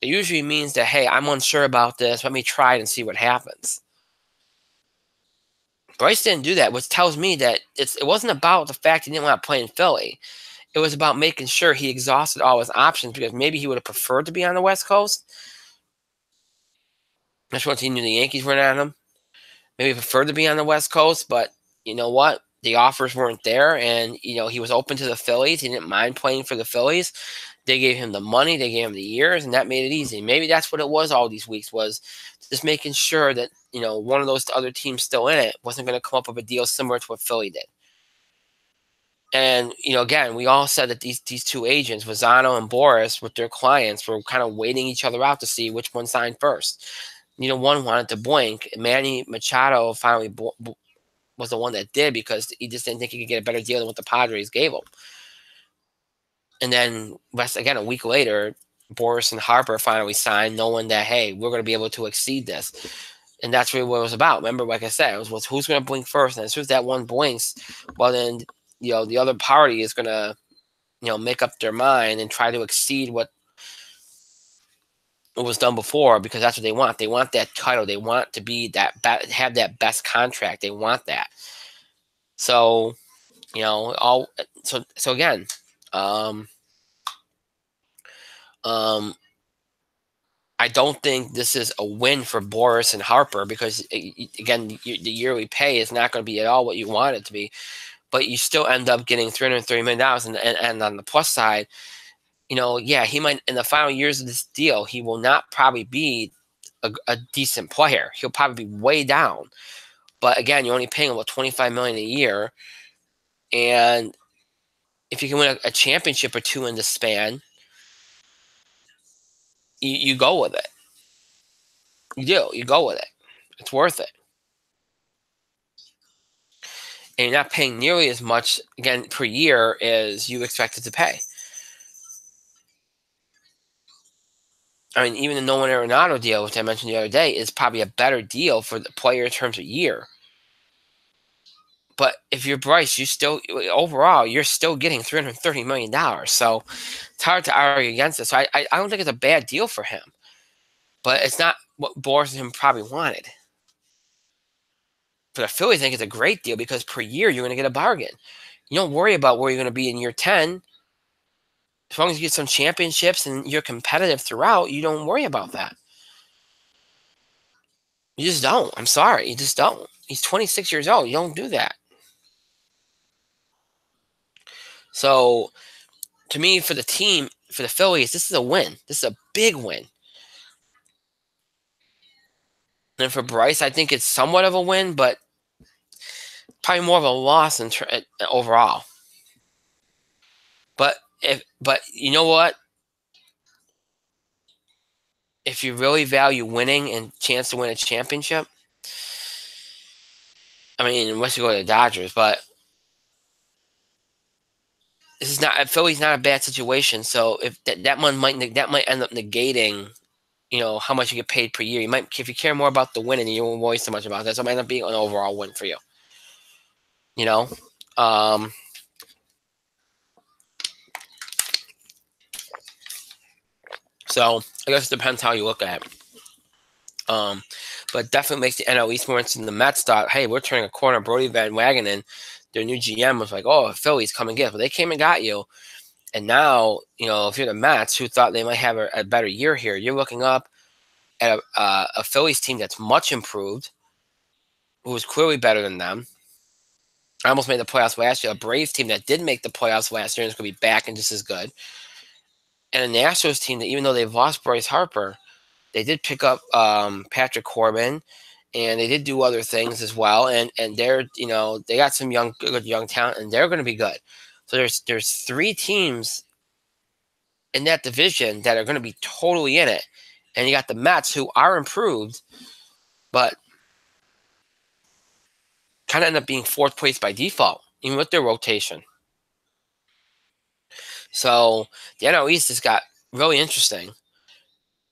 it usually means that, hey, I'm unsure about this. Let me try it and see what happens. Bryce didn't do that, which tells me that it wasn't about the fact he didn't want to play in Philly. It was about making sure he exhausted all his options because maybe he would have preferred to be on the West Coast. That's once he knew the Yankees weren't on him. Maybe preferred to be on the West Coast, but you know what? The offers weren't there, and he was open to the Phillies. He didn't mind playing for the Phillies. They gave him the money, they gave him the years, and that made it easy. Maybe that's what it was all these weeks, was just making sure that one of those other teams still in it wasn't going to come up with a deal similar to what Philly did. And again, we all said that these two agents, Lozano and Boris, with their clients, were kind of waiting each other out to see which one signed first. One wanted to blink. Manny Machado finally was the one that did because he just didn't think he could get a better deal than what the Padres gave him. And then, again, a week later, Boris and Harper finally signed, knowing that, hey, we're going to be able to exceed this. And that's really what it was about. Remember, like I said, it was who's going to blink first. And as soon as that one blinks, well, then, the other party is going to, make up their mind and try to exceed what was done before, because that's what they want. They want that title. They want to be have that best contract. They want that. So, so again, I don't think this is a win for Boris and Harper because, again, the yearly pay is not going to be at all what you want it to be, but you still end up getting $330 million. And on the plus side, he might, in the final years of this deal, he will not probably be a decent player. He'll probably be way down. But again, you're only paying about $25 million a year, and if you can win a championship or two in the span, you go with it. You do. You go with it. It's worth it. And you're not paying nearly as much, again, per year as you expected to pay. I mean, even the Nolan Arenado deal, which I mentioned the other day, is probably a better deal for the player in terms of year. But if you're Bryce, you're still getting $330 million. So it's hard to argue against it. So I don't think it's a bad deal for him. But it's not what Boris and him probably wanted. For the Phillies, I think it's a great deal because per year you're going to get a bargain. You don't worry about where you're going to be in year 10. As long as you get some championships and you're competitive throughout, you don't worry about that. You just don't. I'm sorry. You just don't. He's 26 years old. You don't do that. So, to me, for the team, for the Phillies, this is a win. This is a big win. And for Bryce, I think it's somewhat of a win, but probably more of a loss overall. But you know what? If you really value winning and chance to win a championship, I mean, unless you go to the Dodgers, but this is not Philly's not a bad situation. So if that might end up negating, how much you get paid per year. You might, if you care more about the winning, you won't worry so much about that. So it might end up being an overall win for you. So I guess it depends how you look at it. But it definitely makes the NL East more interesting. The Mets thought, hey, we're turning a corner. Brody Van Wagenen, their new GM, was like, oh, Phillies come and get it. But they came and got you. And now, if you're the Mets, who thought they might have a better year here, you're looking up at a Phillies team that's much improved, who is clearly better than them. almost made the playoffs last year. A Braves team that did make the playoffs last year and is going to be back and just as good. And a Nationals team that, even though they've lost Bryce Harper, they did pick up Patrick Corbin, and they did do other things as well. And they're, they got some good young talent, and they're going to be good. So there's three teams in that division that are going to be totally in it, and you got the Mets, who are improved, but kind of end up being fourth place by default, even with their rotation. So the NL East has got really interesting.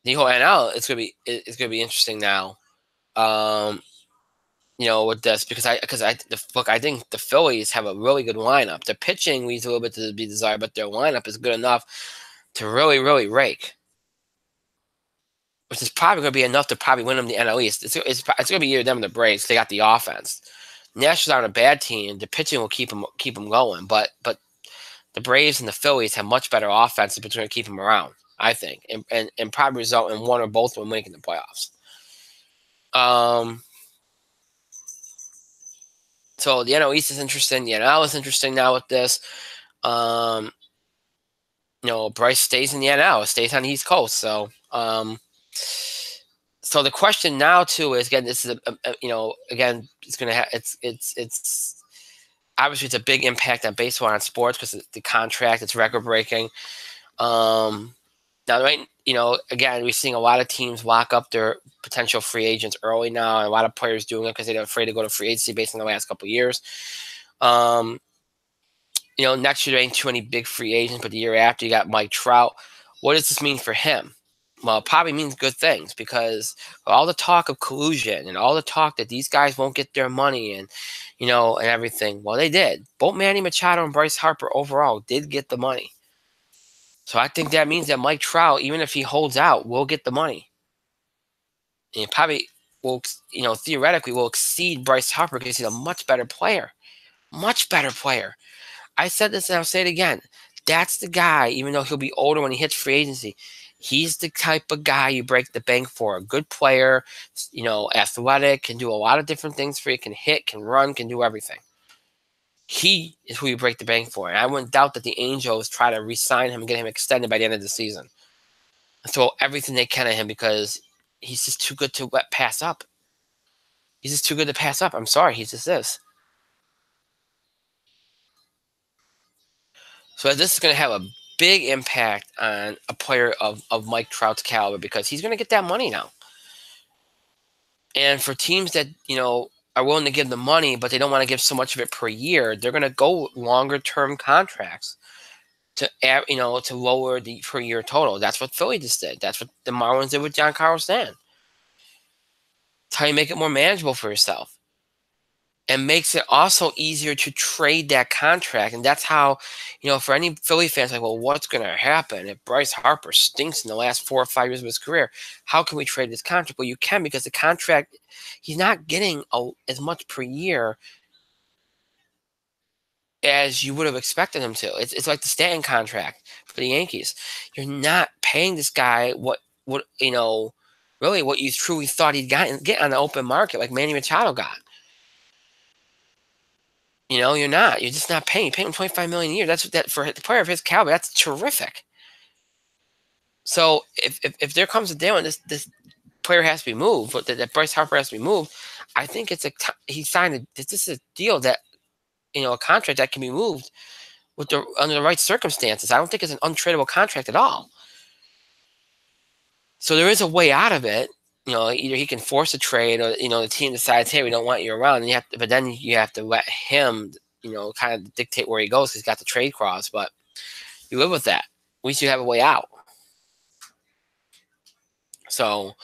The whole NL it's gonna be interesting now. With this, because I think the Phillies have a really good lineup. The pitching leaves a little bit to be desired, but their lineup is good enough to really, really rake, which is probably going to be enough to probably win them the NL East. It's going to be either them or the Braves. They got the offense. Nationals aren't a bad team. The pitching will keep them going, but the Braves and the Phillies have much better offense, but it's going to keep them around, I think, and probably result in one or both of them making the playoffs. So the NL East is interesting. The NL is interesting now with this. Bryce stays in the NL, stays on the East Coast. So the question now too is, again, this is again, it's going to have it's obviously it's a big impact on baseball, on sports, because the contract, it's record breaking. Now, right, again, we're seeing a lot of teams lock up their potential free agents early now, and a lot of players doing it because they're afraid to go to free agency based on the last couple of years. Next year there ain't too many big free agents, but the year after you got Mike Trout. What does this mean for him? Well, it probably means good things, because all the talk of collusion and all the talk that these guys won't get their money and everything. Well, they did. Both Manny Machado and Bryce Harper overall did get the money. So I think that means that Mike Trout, even if he holds out, will get the money. And he probably will, theoretically will exceed Bryce Harper because he's a much better player. Much better player. I said this and I'll say it again. That's the guy, even though he'll be older when he hits free agency, he's the type of guy you break the bank for. A good player, athletic, can do a lot of different things for you, can hit, can run, can do everything. He is who you break the bank for. And I wouldn't doubt that the Angels try to re-sign him and get him extended by the end of the season. Throw everything they can at him, because he's just too good to pass up. He's just too good to pass up. I'm sorry, he's just this. So this is going to have a big impact on a player of Mike Trout's caliber, because he's going to get that money now. And for teams that, are willing to give the money, but they don't want to give so much of it per year, they're going to go longer term contracts to lower the per year total. That's what Philly just did. That's what the Marlins did with Giancarlo Stanton. It's how you make it more manageable for yourself. And makes it also easier to trade that contract. And that's how, for any Philly fans, like, well, what's going to happen if Bryce Harper stinks in the last 4 or 5 years of his career? How can we trade this contract? Well, you can, because the contract, he's not getting as much per year as you would have expected him to. It's like the Stanton contract for the Yankees. You're not paying this guy what really what you truly thought he'd get on the open market, like Manny Machado got. You're not. You're just not paying. You're paying him $25 million a year. That's that for a player of his caliber. That's terrific. So if there comes a day when this player has to be moved, that Bryce Harper has to be moved, I think he signed this is a deal that a contract that can be moved under the right circumstances. I don't think it's an untradeable contract at all. So there is a way out of it. Either he can force a trade, or the team decides, hey, we don't want you around, and but then you have to let him, kind of dictate where he goes, because he's got the trade clause. But you live with that. At least you have a way out. So,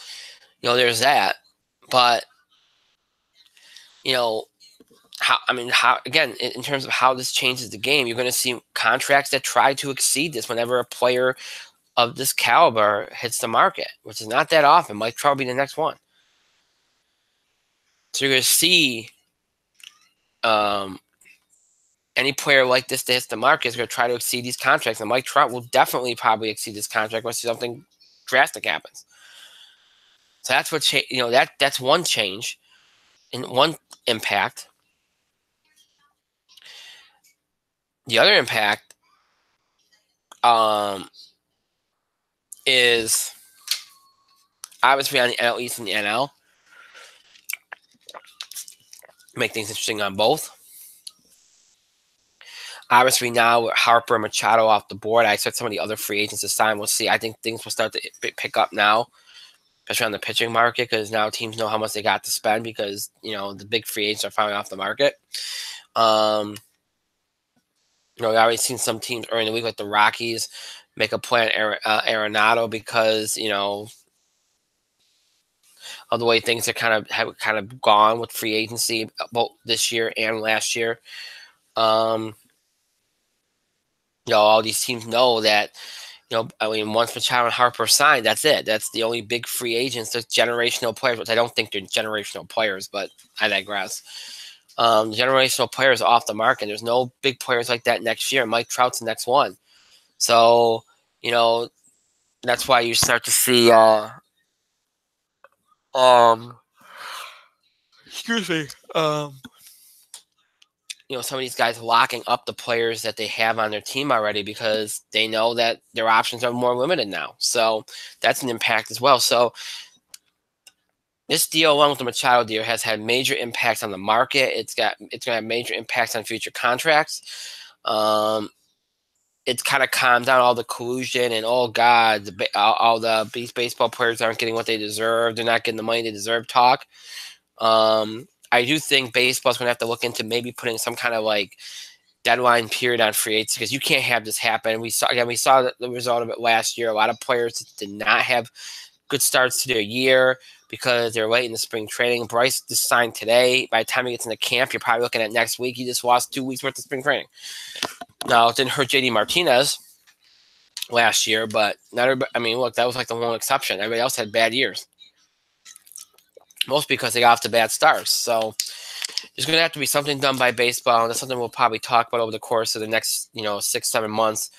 there's that. But how again, in terms of how this changes the game, you're going to see contracts that try to exceed this whenever a player of this caliber hits the market, which is not that often. Mike Trout will be the next one. So you're going to see any player like this that hits the market is going to try to exceed these contracts, and Mike Trout will definitely probably exceed this contract once something drastic happens. So that's what that's one change and one impact. The other impact is obviously on the NL East and the NL. Make things interesting on both. Obviously, now with Harper and Machado off the board, I expect some of the other free agents to sign. We'll see. I think things will start to pick up now, especially on the pitching market, because now teams know how much they got to spend because the big free agents are finally off the market. We've already seen some teams early in the week, like the Rockies, make a play on Arenado because of the way things are kind of gone with free agency both this year and last year. All these teams know that once Machado and Harper signed, that's it. That's the only big free agents. There's generational players, which I don't think they're generational players, but I digress. Generational players are off the market. There's no big players like that next year. Mike Trout's the next one. So, that's why you start to see excuse me. Some of these guys locking up the players that they have on their team already because they know that their options are more limited now. So that's an impact as well. So this deal, along with the Machado deal, has had major impacts on the market. It's going to have major impacts on future contracts. It's kind of calmed down all the collusion and oh god, all the baseball players aren't getting what they deserve. They're not getting the money they deserve. Talk. I do think baseball's going to have to look into maybe putting some kind of like deadline period on free agency because you can't have this happen. We saw the result of it last year. A lot of players did not have good starts to their year because they're late in the spring training. Bryce just signed today. By the time he gets into camp, you're probably looking at next week. He just lost 2 weeks worth of spring training. Now, it didn't hurt JD Martinez last year, but not everybody. I mean, look, that was like the one exception. Everybody else had bad years, most because they got off to bad starts. So there's going to have to be something done by baseball, and that's something we'll probably talk about over the course of the next 6-7 months.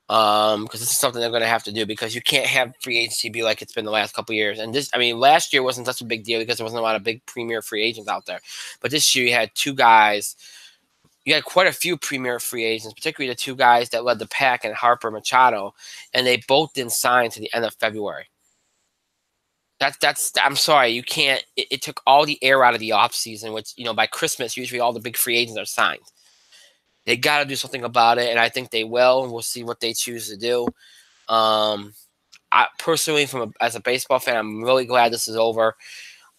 Because this is something they're going to have to do because you can't have free agency be like it's been the last couple of years. And last year wasn't such a big deal because there wasn't a lot of big premier free agents out there. But this year you had two guys. You had quite a few premier free agents, particularly the two guys that led the pack in Harper and Machado, and they both didn't sign to the end of February. I'm sorry, you can't. It took all the air out of the offseason, which by Christmas usually all the big free agents are signed. They got to do something about it, and I think they will. And we'll see what they choose to do. I personally, as a baseball fan, I'm really glad this is over.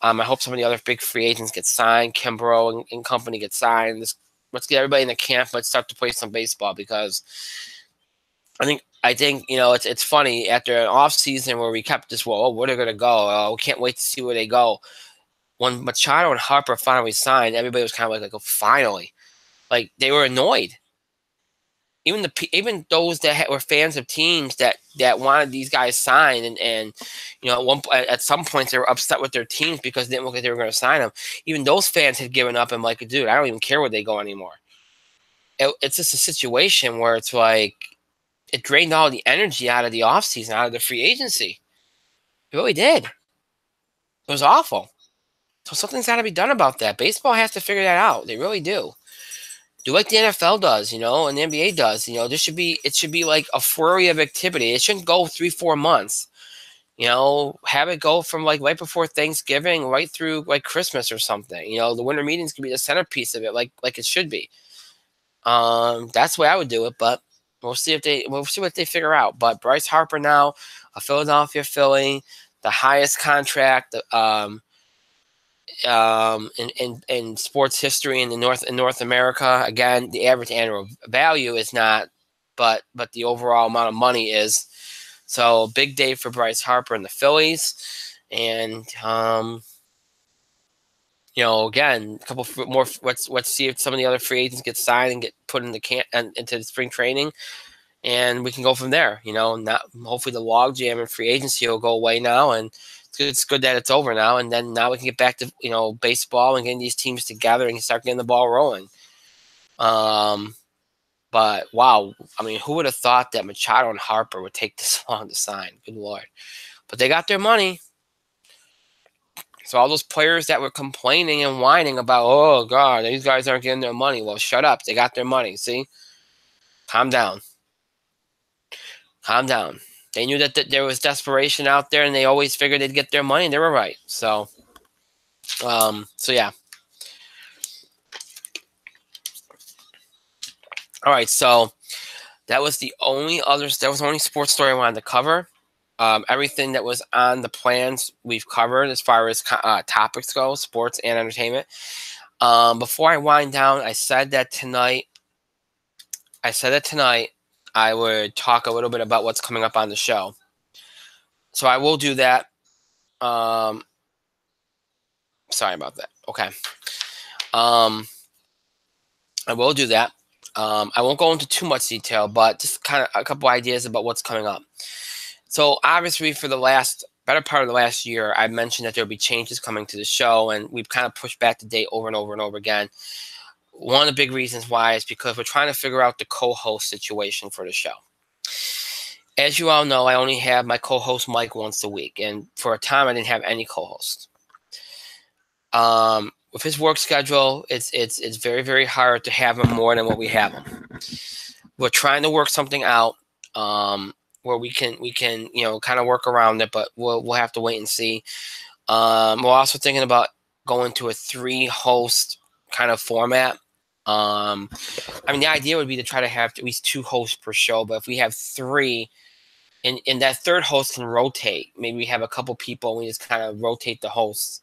I hope some of the other big free agents get signed. Kimbrough and company get signed. Let's get everybody in the camp. Let's start to play some baseball because I think it's funny after an off season where we kept this. Well, where they're going to go? We can't wait to see where they go. When Machado and Harper finally signed, everybody was kind of like, oh, finally. Like they were annoyed. Even those that were fans of teams that wanted these guys signed and at some points they were upset with their teams because they didn't look like they were going to sign them. Even those fans had given up and like, dude, I don't even care where they go anymore. It's just a situation where it's like it drained all the energy out of the offseason, out of the free agency. It really did. It was awful. So something's got to be done about that. Baseball has to figure that out. They really do. Do like the NFL does, and the NBA does. It should be like a flurry of activity. It shouldn't go 3-4 months. Have it go from like right before Thanksgiving right through like Christmas or something. The winter meetings could be the centerpiece of it, like it should be. That's the way I would do it, but we'll see what they figure out. But Bryce Harper now, a Philadelphia Philly, the highest contract in sports history in North America. Again, the average annual value is not, but the overall amount of money is. So big day for Bryce Harper and the Phillies, and again, a couple more. Let's see if some of the other free agents get signed and get put in the camp and into the spring training, and we can go from there. Not hopefully the logjam in free agency will go away now, and it's good that it's over now. And then now we can get back to baseball and getting these teams together and start getting the ball rolling. But wow, I mean, who would have thought that Machado and Harper would take this long to sign? Good Lord. But they got their money. So all those players that were complaining and whining about, oh, God, these guys aren't getting their money. Well, shut up. They got their money, see? Calm down. Calm down. They knew that there was desperation out there, and they always figured they'd get their money, and they were right. So yeah. All right, so that was the only sports story I wanted to cover. Everything that was on the plans we've covered as far as topics go, sports and entertainment. Before I wind down, I said that tonight I would talk a little bit about what's coming up on the show. So I will do that. Sorry about that. Okay. I will do that. I won't go into too much detail, but just kind of a couple ideas about what's coming up. So obviously for the better part of the last year, I mentioned that there would be changes coming to the show, and we've kind of pushed back the date over and over and over again. One of the big reasons why is because we're trying to figure out the co-host situation for the show. As you all know, I only have my co-host Mike once a week, and for a time I didn't have any co-hosts. With his work schedule, it's very, very hard to have him more than what we have him. We're trying to work something out where we can kind of work around it, but we'll have to wait and see. We're also thinking about going to a 3-host kind of format. I mean, the idea would be to try to have at least 2 hosts per show, but if we have 3, and that third host can rotate, maybe we have a couple people and we just kind of rotate the hosts.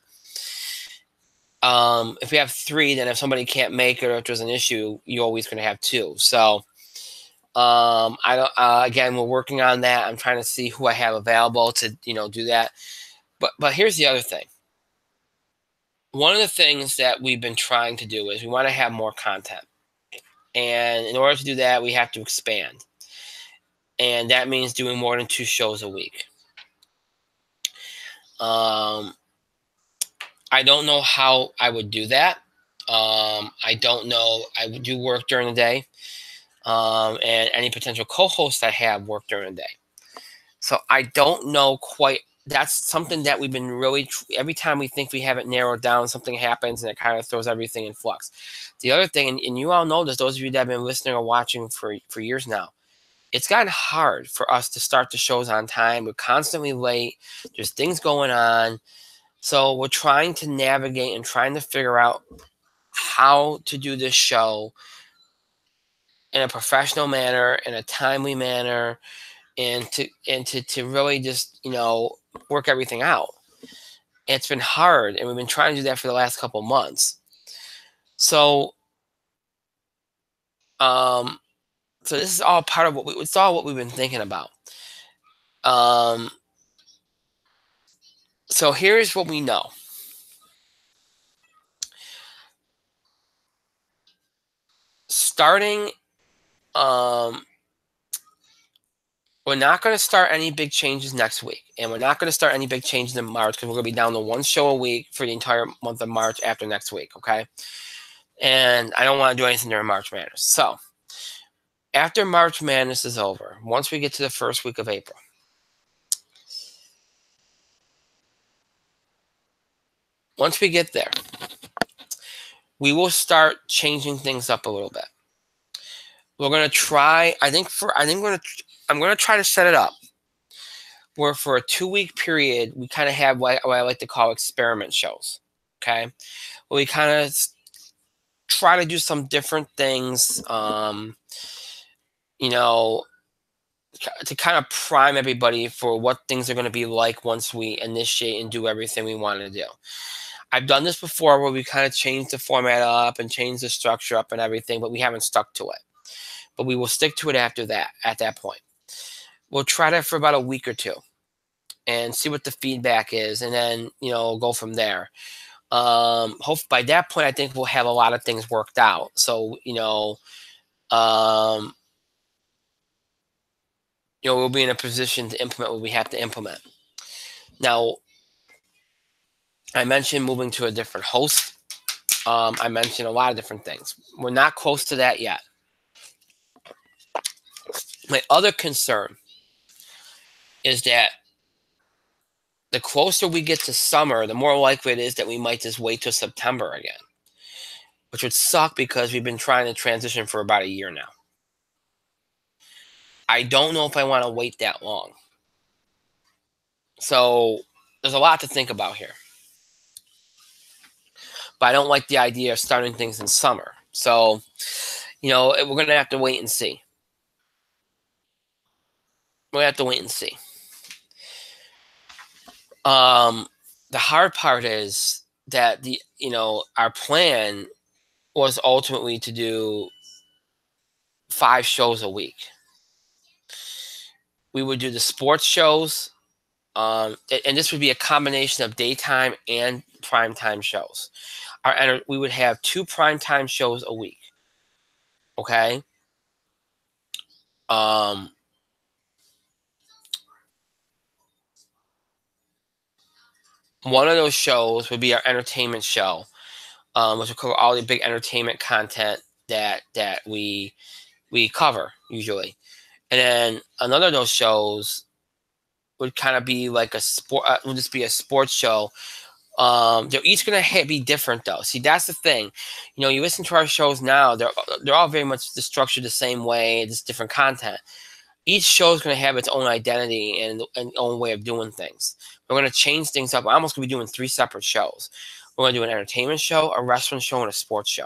If we have 3, then if somebody can't make it or if there's an issue, you're always going to have 2. So, I don't. Again, we're working on that. I'm trying to see who I have available to, do that. But here's the other thing. One of the things that we've been trying to do is we want to have more content, and in order to do that, we have to expand, and that means doing more than 2 shows a week. I don't know how I would do that. I don't know. I would do work during the day, and any potential co-hosts I have work during the day. So I don't know quite. That's something that we've been really. Every time we think we have it narrowed down, something happens and it kind of throws everything in flux. The other thing, and you all know this, those of you that have been listening or watching for years now, it's gotten hard for us to start the shows on time. We're constantly late. There's things going on. So we're trying to navigate and trying to figure out how to do this show in a professional manner, in a timely manner, and to really just, work everything out. It's been hard, and we've been trying to do that for the last couple months. So, so this is all part of it's all what we've been thinking about. So here's what we know. Starting, we're not going to start any big changes next week, and we're not going to start any big changes in March because we're going to be down to 1 show a week for the entire month of March after next week, okay? And I don't want to do anything during March Madness. So after March Madness is over, once we get to the first week of April, once we get there, we will start changing things up a little bit. We're going to try, I'm going to try to set it up where for a 2-week period, we kind of have what I like to call experiment shows, okay? Where we kind of try to do some different things, to kind of prime everybody for what things are going to be like once we initiate and do everything we want to do. I've done this before where we kind of changed the format up and changed the structure up and everything, but we haven't stuck to it. But we will stick to it after that, at that point. We'll try that for about a week or 2 and see what the feedback is, and then, go from there. Hope by that point, I think we'll have a lot of things worked out. So, we'll be in a position to implement what we have to implement. Now, I mentioned moving to a different host. I mentioned a lot of different things. We're not close to that yet. My other concern is that the closer we get to summer, the more likely it is that we might just wait till September again, which would suck because we've been trying to transition for about a year now. I don't know if I want to wait that long. So there's a lot to think about here. But I don't like the idea of starting things in summer. So, we're going to have to wait and see. We're going to have to wait and see. The hard part is that our plan was ultimately to do 5 shows a week. We would do the sports shows, and this would be a combination of daytime and primetime shows. We would have 2 primetime shows a week. Okay. Um, One of those shows would be our entertainment show, which will cover all the big entertainment content that we cover usually. And then another of those shows would kind of be like a sport. Would just be a sports show. They're each gonna be different though. See, that's the thing. You listen to our shows now; they're all very much structured the same way, just different content. Each show is going to have its own identity and an own way of doing things. We're going to change things up. We're almost going to be doing 3 separate shows. We're going to do an entertainment show, a wrestling show, and a sports show.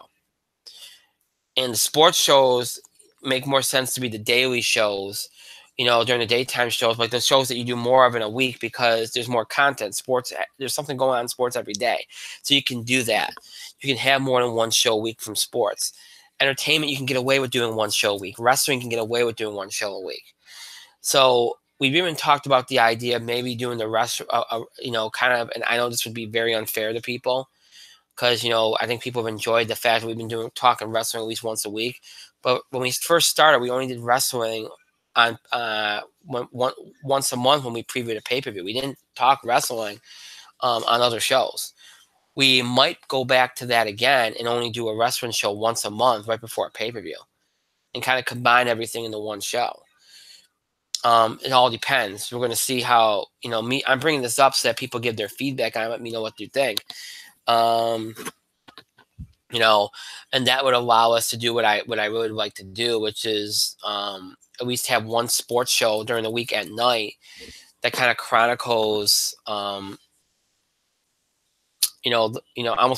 And the sports shows make more sense to be the daily shows, during the daytime shows, like the shows that you do more of in a week because there's more content. Sports, there's something going on in sports every day. So you can do that. You can have more than 1 show a week from sports. Entertainment, you can get away with doing 1 show a week. Wrestling can get away with doing 1 show a week. So we've even talked about the idea of maybe doing the rest, kind of, and I know this would be very unfair to people because, I think people have enjoyed the fact that we've been talking wrestling at least once a week. But when we first started, we only did wrestling on once a month when we previewed a pay-per-view. We didn't talk wrestling on other shows. We might go back to that again and only do a wrestling show once a month right before a pay-per-view and kind of combine everything into one show. It all depends. We're going to see how, I'm bringing this up so that people give their feedback on it, let me know what you think. Um, and that would allow us to do what I really would like to do, which is at least have 1 sports show during the week at night that kind of chronicles, almost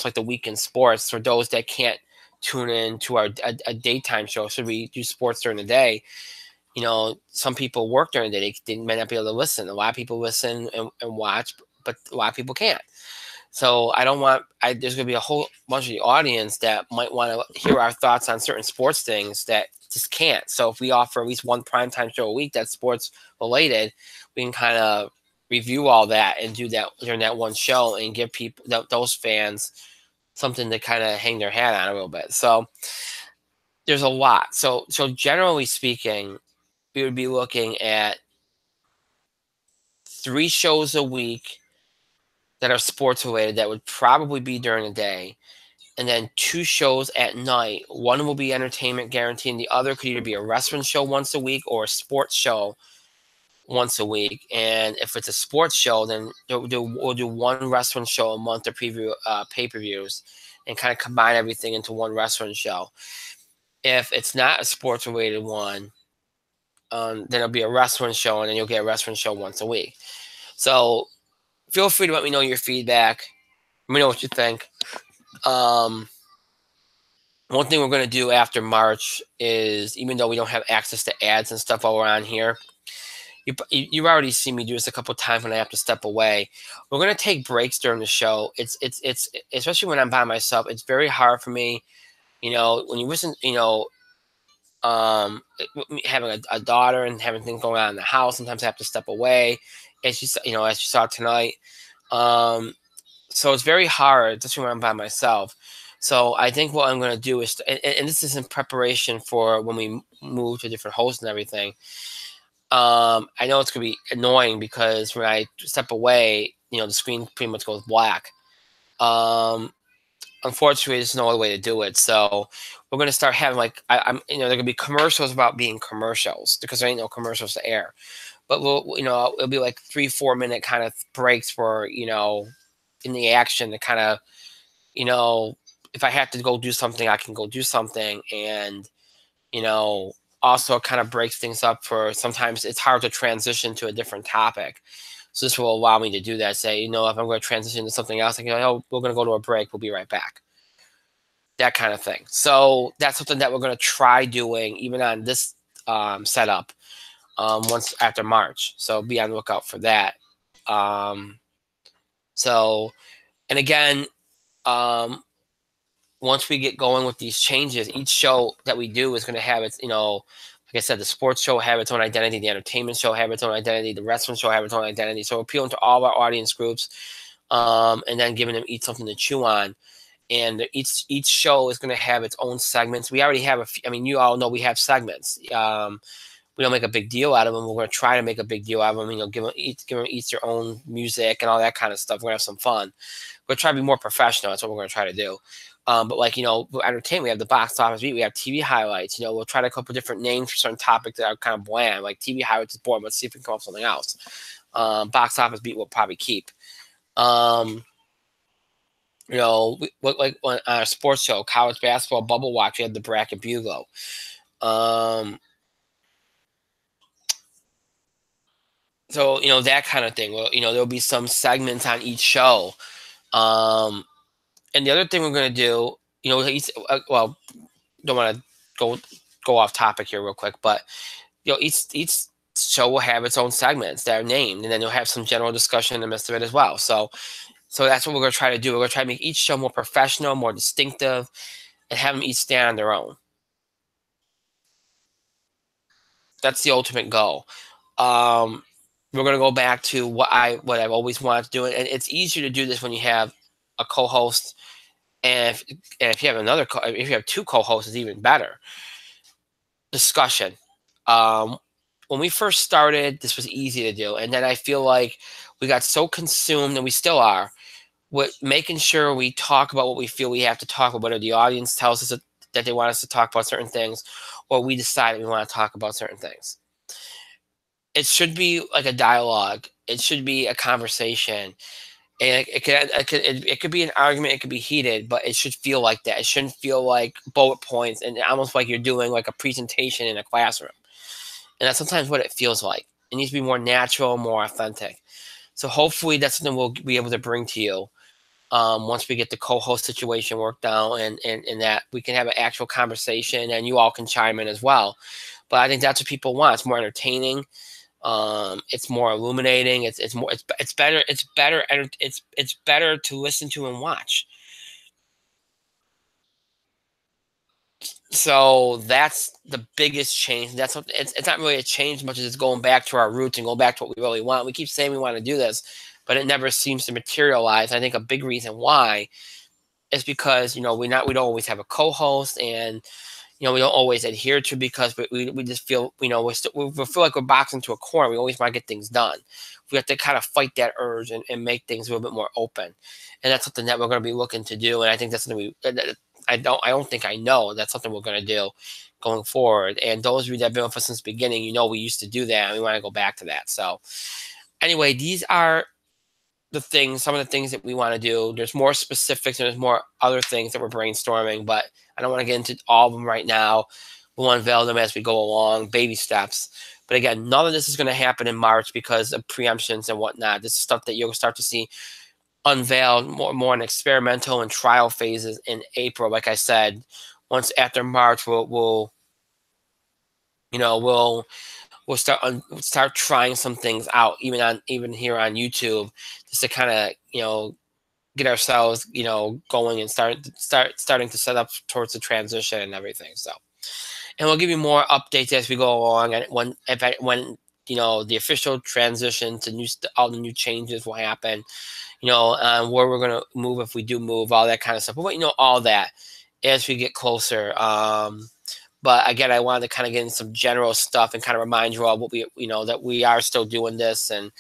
like the weekend sports for those that can't tune in to a daytime show. So we do sports during the day. Some people work during the day. They may not be able to listen. A lot of people listen and watch, but a lot of people can't. So I don't want, there's going to be a whole bunch of the audience that might want to hear our thoughts on certain sports things that just can't. So if we offer at least 1 primetime show a week that's sports related, we can kind of review all that and do that during that 1 show and give people, those fans, something to kind of hang their hat on a little bit. So there's a lot. So generally speaking, we would be looking at 3 shows a week that are sports related that would probably be during the day, and then 2 shows at night. One will be entertainment guaranteed, and the other could either be a wrestling show once a week or a sports show once a week. And if it's a sports show, then we'll do 1 wrestling show a month to preview pay-per-views and kind of combine everything into 1 wrestling show. If it's not a sports related one, then it'll be a wrestling show, and then you'll get a wrestling show once a week. So feel free to let me know your feedback. Let me know what you think. One thing we're going to do after March is, even though we don't have access to ads and stuff while we're on here, you've already seen me do this a couple of times when I have to step away. We're going to take breaks during the show. It's especially when I'm by myself. It's very hard for me, when you listen, having a daughter and having things going on in the house. Sometimes I have to step away, as you saw tonight. So it's very hard, especially when I'm by myself. So I think what I'm going to do is, and this is in preparation for when we move to different hosts and everything. I know it's going to be annoying because when I step away, the screen pretty much goes black. Unfortunately, there's no other way to do it. So we're going to start having there are going to be commercials about being commercials because there ain't no commercials to air. But it'll be like 3-4 minute kind of breaks for, in the action to kind of, if I have to go do something, I can go do something. And, also kind of breaks things up for sometimes it's hard to transition to a different topic. So this will allow me to do that. Say, if I'm going to transition to something else, I can go, oh, we're going to go to a break. We'll be right back. That kind of thing. So that's something that we're going to try doing even on this setup once after March. So be on the lookout for that. So, and again, once we get going with these changes, each show that we do is going to have its, like I said, the sports show have its own identity, the entertainment show have its own identity, the wrestling show have its own identity. So appealing to all our audience groups, and then giving them each something to chew on. And each show is going to have its own segments. We already have a few, I mean, you all know we have segments. We don't make a big deal out of them. We're going to try to make a big deal out of them. Give them each their own music and all that kind of stuff. We're going to have some fun. We're going to try to be more professional. That's what we're going to try to do. But like, entertainment, we have the box office beat, we have TV highlights. We'll try to come up with different names for certain topics that are kind of bland. Like TV highlights is boring. Let's see if we can come up with something else. Box office beat we'll probably keep. Like on our sports show, college basketball bubble watch, we had the bracket bugle. So, that kind of thing. Well, there'll be some segments on each show. And the other thing we're going to do, well, don't want to go off topic here real quick, but, each show will have its own segments that are named, and then you'll have some general discussion in the midst of it as well. So that's what we're going to try to do. We're going to try to make each show more professional, more distinctive, and have them each stand on their own. That's the ultimate goal. We're going to go back to what I've always wanted to do, and it's easier to do this when you have a co-host, and if you have if you have two co-hosts, it's even better. Discussion. When we first started, this was easy to do, and then I feel like we got so consumed, and we still are, with making sure we talk about what we feel we have to talk about, whether the audience tells us that they want us to talk about certain things, or we decide we want to talk about certain things. It should be like a dialogue. It should be a conversation. And it could be an argument. It could be heated, but it should feel like that. It shouldn't feel like bullet points and almost like you're doing like a presentation in a classroom. And that's sometimes what it feels like. It needs to be more natural, more authentic. So hopefully that's something we'll be able to bring to you once we get the co-host situation worked out, and that we can have an actual conversation, and you all can chime in as well. But I think that's what people want. It's more entertaining. It's more illuminating. It's better to listen to and watch. So that's the biggest change. That's what it's not really a change as much as it's going back to our roots and going back to what we really want. We keep saying we want to do this, but it never seems to materialize. I think a big reason why is because we don't always have a co-host, and we don't always adhere to, because we just feel we feel like we're boxed into a corner. We always want to get things done. We have to kind of fight that urge and make things a little bit more open, and that's something that we're going to be looking to do. And I think that's something I don't think I know that's something we're going to do going forward. And those of you that have been with us since the beginning, we used to do that, and we want to go back to that. So anyway, these are some of the things that we want to do. There's more specifics, and there's more other things that we're brainstorming, but I don't want to get into all of them right now. We'll unveil them as we go along, baby steps. But again, none of this is going to happen in March because of preemptions and whatnot. This is stuff that you'll start to see unveiled more in experimental and trial phases in April. Like I said, once after March, we'll start trying some things out, even here on YouTube, just to kind of get ourselves going and starting to set up towards the transition and everything. So, and we'll give you more updates as we go along, and when the official transition to all the new changes will happen, where we're going to move if we do move, all that kind of stuff. But all that as we get closer. But again, I wanted to kind of get into some general stuff and kind of remind you all what that we are still doing this, and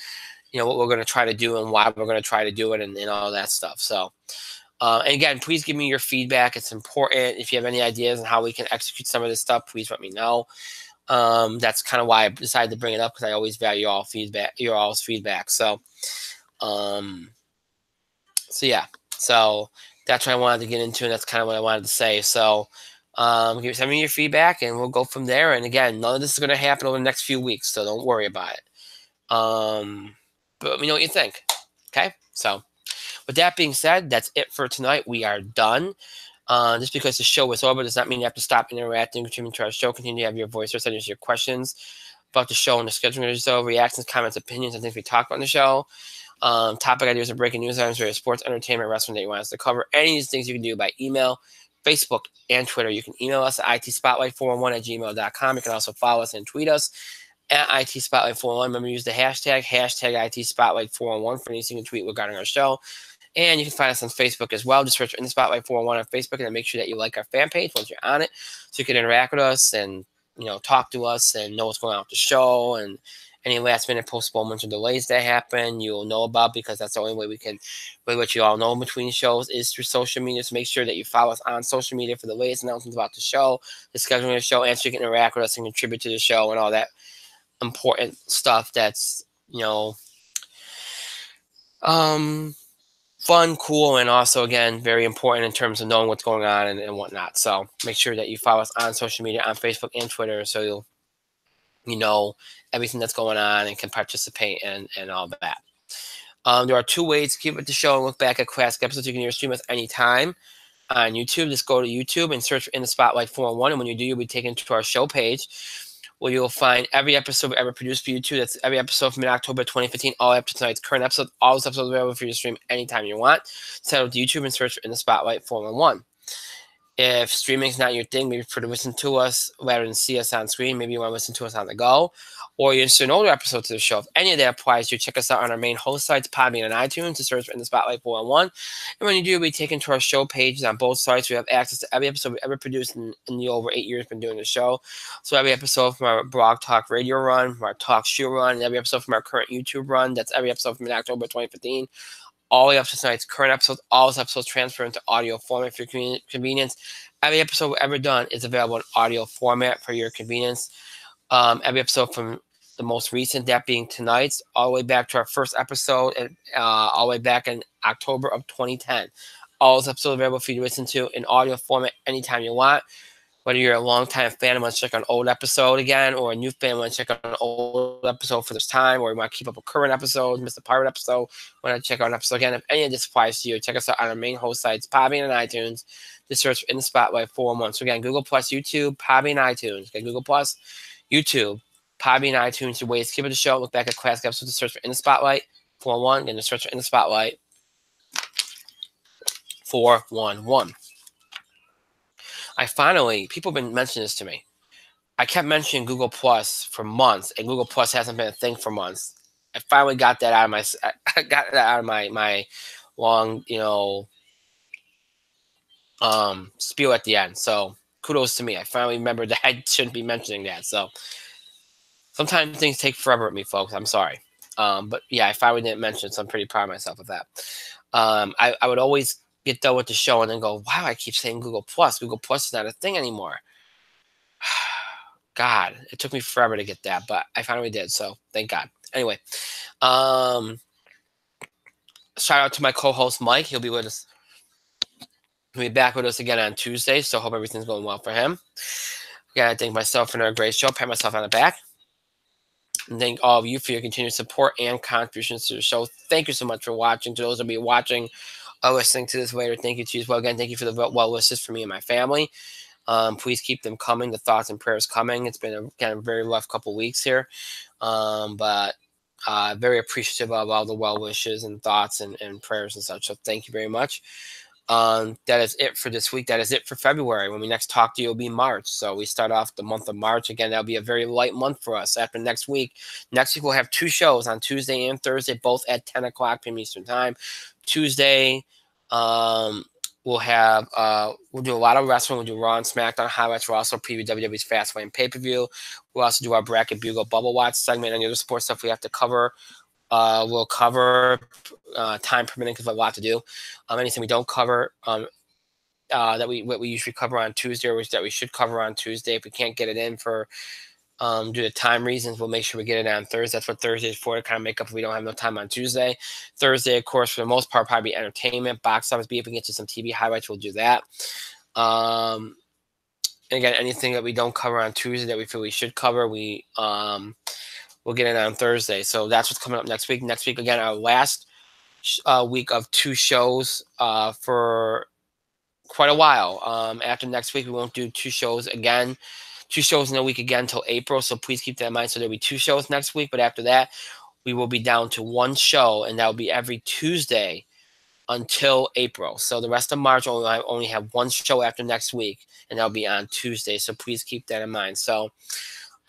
what we're going to try to do and why we're going to try to do it, and all that stuff. So, and again, please give me your feedback. It's important. If you have any ideas on how we can execute some of this stuff, please let me know. That's kind of why I decided to bring it up, because I always value your all's feedback. So, so yeah, so that's what I wanted to get into, and that's kind of what I wanted to say. So, Send me your feedback, and we'll go from there. And again, none of this is going to happen over the next few weeks, so don't worry about it. But let me know what you think. Okay, so with that being said, that's it for tonight. We are done. Just because the show is over does not mean you have to stop interacting, contributing to our show. Continue to have your voice or send us your questions about the show and the scheduling of the show, reactions, comments, opinions, and things we talk about on the show. Topic ideas or breaking news items, various sports, entertainment, wrestling that you want us to cover. Any of these things you can do by email, Facebook, and Twitter. You can email us at itspotlight411@gmail.com. You can also follow us and tweet us at itspotlight411. Remember to use the hashtag itspotlight411 for anything you can tweet regarding our show. And you can find us on Facebook as well. Just search In the Spotlight 411 on Facebook, and then make sure that you like our fan page once you're on it, so you can interact with us and talk to us and know what's going on with the show, and any last minute postponements or delays that happen, you'll know about, because that's the only way we can really let you all know in between shows is through social media. So make sure that you follow us on social media for the latest announcements about the show, the scheduling of the show, and so you can interact with us and contribute to the show and all that important stuff that's fun, cool, and also, again, very important in terms of knowing what's going on and whatnot. So make sure that you follow us on social media, on Facebook and Twitter, so you know everything that's going on and can participate and all that. There are two ways to keep with the show and look back at classic episodes. You can either stream us anytime on YouTube. Just go to YouTube and search for In the Spotlight 411, and when you do, you'll be taken to our show page, where you'll find every episode ever produced for YouTube. That's every episode from October 2015, all up to tonight's current episode. All those episodes are available for you to stream anytime you want. Set up YouTube and search for In the Spotlight 411. If streaming is not your thing, maybe for to listen to us rather than see us on screen, maybe you want to listen to us on the go, or you're interested in older episodes of the show. If any of that applies to you, check us out on our main host sites, Podbean and iTunes, to search for In the Spotlight 411. And when you do, you'll be taken to our show pages on both sites. We have access to every episode we've ever produced in the over 8 years we've been doing the show. So every episode from our Blog Talk Radio run, from our Talk Show run, and every episode from our current YouTube run. That's every episode from October 2015. All the way up to tonight's current episodes. All those episodes transfer into audio format for your convenience. Every episode we've ever done is available in audio format for your convenience. Every episode from the most recent, that being tonight's, all the way back to our first episode, and all the way back in October of 2010. All those episodes available for you to listen to in audio format anytime you want. Whether you're a long-time fan and want to check out an old episode again, or a new fan and want to check out an old episode for this time, or you want to keep up with current episodes, miss the pirate episode, want to check out an episode again. If any of this applies to you, check us out on our main host sites, Podbean and iTunes. Just search In the Spotlight 411. So again, Google+, YouTube, Podbean, iTunes. Again, Google+, YouTube, Podbean, iTunes. Your ways to keep it the show. Look back at classic episodes to search for In the Spotlight 411. Again, just search for In the Spotlight 411. People have been mentioning this to me. I kept mentioning Google Plus for months, and Google Plus hasn't been a thing for months. I finally got that out of my long, spiel at the end. So kudos to me. I finally remembered that I shouldn't be mentioning that. So sometimes things take forever with me, folks. I'm sorry. But yeah, I finally didn't mention it, so I'm pretty proud of myself of that. I would always get done with the show and then go, wow, I keep saying Google Plus. Google Plus is not a thing anymore. God, it took me forever to get that, but I finally did, so thank God. Anyway, shout out to my co-host Mike. He'll be with us. He'll be back with us again on Tuesday, so hope everything's going well for him. Again, I thank myself for another great show. Pat myself on the back. And thank all of you for your continued support and contributions to the show. Thank you so much for watching. To those that will be watching or listening to this later, thank you to you as well. Again, thank you for the well wishes for me and my family. Please keep them coming, the thoughts and prayers coming. It's been a very rough couple weeks here, but very appreciative of all the well wishes and thoughts and prayers and such. So thank you very much. That is it for this week. That is it for February. When we next talk to you, it'll be March. So we start off the month of March. Again, that'll be a very light month for us. After next week, we'll have two shows on Tuesday and Thursday, both at 10 o'clock p.m. Eastern Time. Tuesday, we'll do a lot of wrestling. We'll do Raw and SmackDown highlights. We'll also preview WWE's Fastlane pay-per-view. We'll also do our Bracket Bugle Bubble Watch segment and the other sports stuff we have to cover. We'll cover time permitting because we have a lot to do. Anything we don't cover that we usually cover on Tuesday, or that we should cover on Tuesday, if we can't get it in for due to time reasons, we'll make sure we get it on Thursday. That's what Thursday is for, to kind of make up if we don't have no time on Tuesday. Thursday, of course, for the most part, probably entertainment, box office. If we get to some TV highlights, we'll do that. And again, anything that we don't cover on Tuesday that we feel we should cover, we'll get it on Thursday. So that's what's coming up next week. Next week, again, our last week of 2 shows for quite a while. After next week, we won't do 2 shows again. 2 shows in a week again until April. So please keep that in mind. So there'll be 2 shows next week, but after that, we will be down to 1 show, and that will be every Tuesday until April. So the rest of March, I only have 1 show after next week, and that'll be on Tuesday. So please keep that in mind. So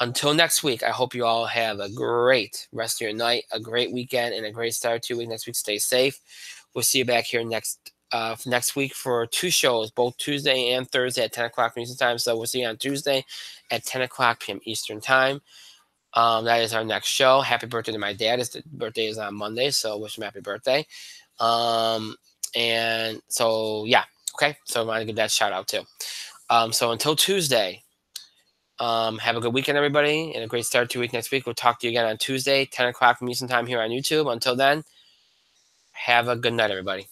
until next week, I hope you all have a great rest of your night, a great weekend, and a great start to your week next week. Stay safe. We'll see you back here next week for 2 shows, both Tuesday and Thursday at 10 o'clock Eastern time. So we'll see you on Tuesday at 10 o'clock p.m. Eastern time. That is our next show. Happy birthday to my dad. His birthday is on Monday, so wish him happy birthday. And so, yeah. Okay. So I want to give that shout out too. So until Tuesday, have a good weekend, everybody, and a great start to your week next week. We'll talk to you again on Tuesday, 10 o'clock from Eastern time here on YouTube. Until then, have a good night, everybody.